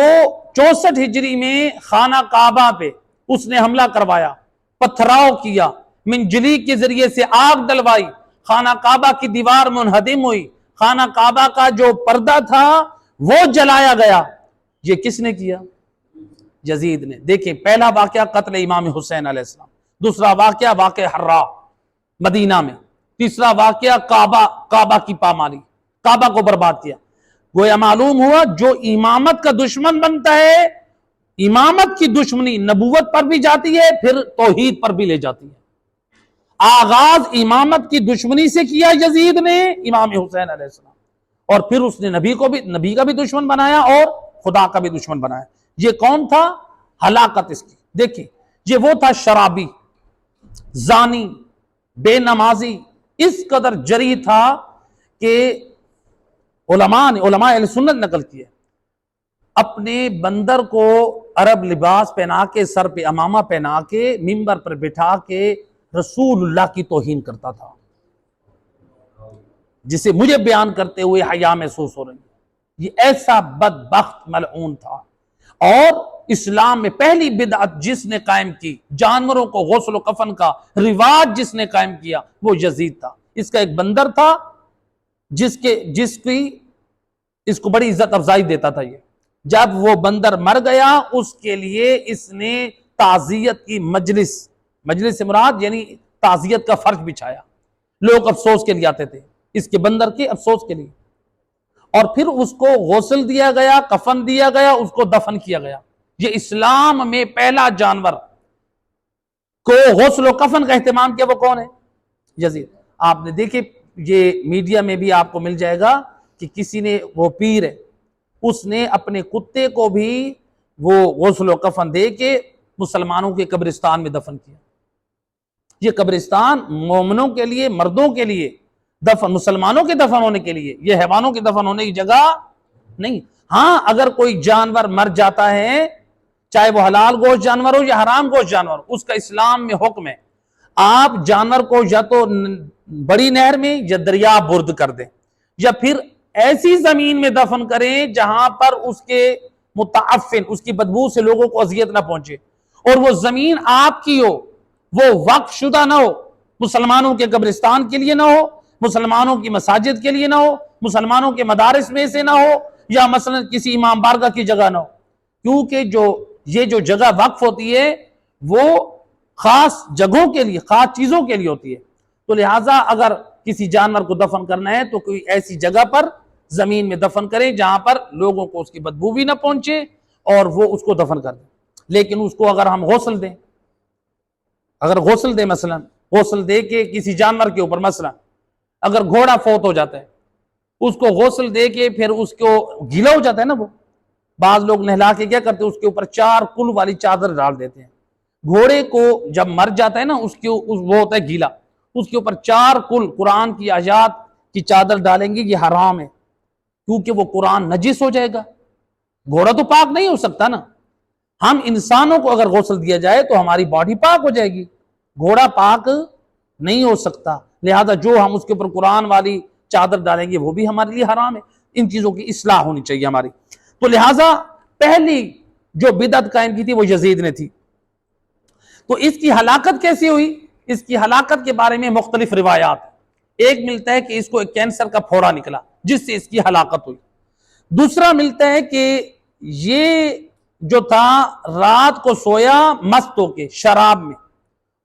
64 ہجری میں خانہ کعبہ پہ اس نے حملہ کروایا، پتھراؤ کیا، منجلی کے ذریعے سے آگ ڈلوائی، خانہ کعبہ کی دیوار منہدم ہوئی، خانہ کعبہ کا جو پردہ تھا وہ جلایا گیا۔ یہ کس نے کیا؟ یزید نے۔ دیکھیں، پہلا واقعہ قتل امام حسین علیہ السلام، دوسرا واقعہ واقع حرہ مدینہ میں، تیسرا واقعہ کعبہ کی پامالی، کعبہ کو برباد کیا۔ گویا معلوم ہوا جو امامت کا دشمن بنتا ہے، امامت کی دشمنی نبوت پر بھی جاتی ہے، پھر توحید پر بھی لے جاتی ہے۔ آغاز امامت کی دشمنی سے کیا یزید نے، امام حسین علیہ السلام، اور پھر اس نے نبی کا بھی دشمن بنایا اور خدا کا بھی دشمن بنایا۔ یہ کون تھا؟ ہلاکت اس کی۔ دیکھیں، یہ وہ تھا شرابی، زانی، بے نمازی، اس قدر جری تھا کہ علماء اہل سنت نقل کیے، اپنے بندر کو عرب لباس پہنا کے، سر پہ امامہ پہنا کے، منبر پر بٹھا کے رسول اللہ کی توہین کرتا تھا، جسے مجھے بیان کرتے ہوئے حیا محسوس ہو رہی ہے۔ یہ ایسا بدبخت ملعون تھا۔ اور اسلام میں پہلی بدعت جس نے قائم کی، جانوروں کو غسل و کفن کا رواج جس نے قائم کیا، وہ یزید تھا۔ اس کا ایک بندر تھا جس کی اس کو بڑی عزت افزائی دیتا تھا۔ یہ جب وہ بندر مر گیا، اس کے لیے اس نے تعزیت کی مجلس سے مراد یعنی تعزیت کا فرش بچھایا۔ لوگ افسوس کے لیے آتے تھے، اس کے بندر کے افسوس کے لیے، اور پھر اس کو غسل دیا گیا، کفن دیا گیا، اس کو دفن کیا گیا۔ یہ اسلام میں پہلا جانور کو غسل و کفن کا اہتمام کیا، وہ کون ہے؟ یزید۔ آپ نے دیکھے، یہ میڈیا میں بھی آپ کو مل جائے گا کہ کسی نے، وہ پیر ہے، اس نے اپنے کتے کو بھی وہ غسل و کفن دے کے مسلمانوں کے قبرستان میں دفن کیا۔ یہ قبرستان مومنوں کے لیے، مردوں کے لیے دفن، مسلمانوں کے دفن ہونے کے لیے، یہ حیوانوں کے دفن ہونے کی جگہ نہیں۔ ہاں، اگر کوئی جانور مر جاتا ہے، چاہے وہ حلال گوشت جانور ہو یا حرام گوشت جانور ہو، اس کا اسلام میں حکم ہے، آپ جانور کو یا تو بڑی نہر میں یا دریا برد کر دیں، یا پھر ایسی زمین میں دفن کریں جہاں پر اس کے متعفن، اس کی بدبو سے لوگوں کو اذیت نہ پہنچے، اور وہ زمین آپ کی ہو، وہ وقف شدہ نہ ہو، مسلمانوں کے قبرستان کے لیے نہ ہو، مسلمانوں کی مساجد کے لیے نہ ہو، مسلمانوں کے مدارس میں سے نہ ہو، یا مثلا کسی امام بارگاہ کی جگہ نہ ہو، کیونکہ یہ جو جگہ وقف ہوتی ہے وہ خاص جگہوں کے لیے، خاص چیزوں کے لیے ہوتی ہے۔ تو لہٰذا اگر کسی جانور کو دفن کرنا ہے تو کوئی ایسی جگہ پر زمین میں دفن کریں جہاں پر لوگوں کو اس کی بدبو بھی نہ پہنچے اور وہ اس کو دفن کر دیں۔ لیکن اس کو اگر ہم غسل دیں، مثلا غسل دے کے کسی جانور کے اوپر، مثلا اگر گھوڑا فوت ہو جاتا ہے، اس کو غسل دے کے پھر اس کو گیلا ہو جاتا ہے نا، وہ بعض لوگ نہلا کے کیا کرتے ہیں، اس کے اوپر 4 کل والی چادر ڈال دیتے ہیں. گھوڑے کو جب مر جاتا ہے نا، وہ ہوتا ہے گیلا، اس کے اوپر 4 کل قرآن کی آیات کی چادر ڈالیں گے، یہ حرام ہے، کیونکہ وہ قرآن نجس ہو جائے گا. گھوڑا تو پاک نہیں ہو سکتا نا. ہم انسانوں کو اگر غسل دیا جائے تو ہماری باڈی پاک ہو جائے گی، گھوڑا پاک نہیں ہو سکتا. لہذا جو ہم اس کے اوپر قرآن والی چادر ڈالیں گے وہ بھی ہمارے لیے حرام ہے. ان چیزوں کی اصلاح ہونی چاہیے ہماری. تو لہذا پہلی جو بدعت قائم کی تھی وہ یزید نے تھی. تو اس کی ہلاکت کیسی ہوئی؟ اس کی ہلاکت کے بارے میں مختلف روایات. ایک ملتا ہے کہ اس کو ایک کینسر کا پھوڑا نکلا جس سے اس کی ہلاکت ہوئی. دوسرا ملتا ہے کہ یہ جو تھا رات کو سویا مست ہو کے شراب میں،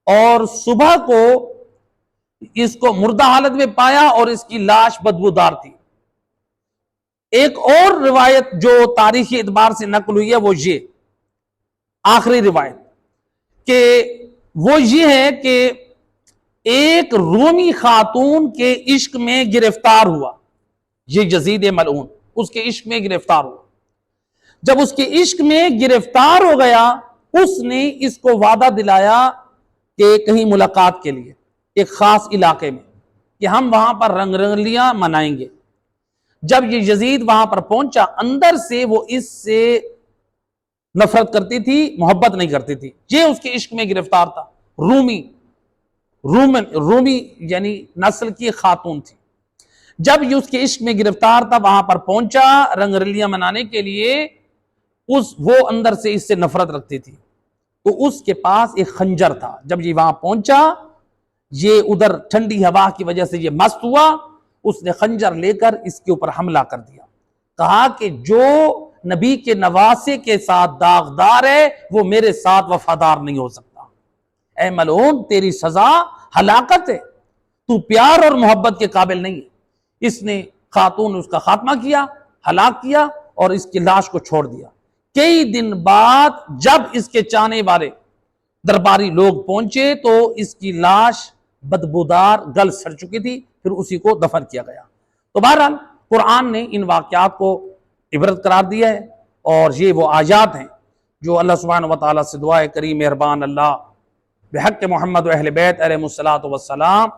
اور صبح کو اس کو مردہ حالت میں پایا اور اس کی لاش بدبودار تھی. ایک اور روایت جو تاریخی اعتبار سے نقل ہوئی ہے وہ یہ آخری روایت کہ وہ یہ ہے کہ ایک رومی خاتون کے عشق میں گرفتار ہوا. یہ یزید ملعون اس کے عشق میں گرفتار ہوا. جب اس کے عشق میں گرفتار ہو گیا، اس نے اس کو وعدہ دلایا کہ کہیں ملاقات کے لیے ایک خاص علاقے میں، کہ ہم وہاں پر رنگ رنگلیاں منائیں گے. جب یہ یزید وہاں پر پہنچا، اندر سے وہ اس سے نفرت کرتی تھی، محبت نہیں کرتی تھی. یہ اس کے عشق میں گرفتار تھا. رومی یعنی نسل کی خاتون تھی. جب یہ اس کے عشق میں گرفتار تھا، وہاں پر پہنچا رنگ رلیاں منانے کے لیے، وہ اندر سے اس سے نفرت رکھتی تھی. تو اس کے پاس ایک خنجر تھا. جب یہ وہاں پہنچا، یہ ادھر ٹھنڈی ہوا کی وجہ سے یہ مست ہوا، اس نے خنجر لے کر اس کے اوپر حملہ کر دیا. کہا کہ جو نبی کے نواسے کے ساتھ داغدار ہے وہ میرے ساتھ وفادار نہیں ہو سکتا. اے ملعون، تیری سزا ہلاکت ہے، تو پیار اور محبت کے قابل نہیں ہے. اس نے خاتون اس کا خاتمہ کیا، ہلاک کیا اور اس کی لاش کو چھوڑ دیا. کئی دن بعد جب اس کے چاہنے والے درباری لوگ پہنچے تو اس کی لاش بدبودار گل سڑ چکی تھی، پھر اسی کو دفن کیا گیا. تو بہرحال قرآن نے ان واقعات کو عبرت قرار دیا ہے، اور یہ وہ آیات ہیں جو اللہ سبحانہ وتعالیٰ سے دعا ہے کریم مہربان اللہ بحق محمد و اہل بیت علیہ الصلوۃ والسلام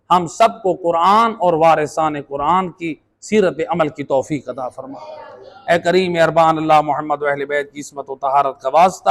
ہم سب کو قرآن اور وارثان قرآن کی سیرت عمل کی توفیق عطا فرما. اے کریم مہربان اللہ محمد و اہل بیت کی عصمت و طہارت کا واسطہ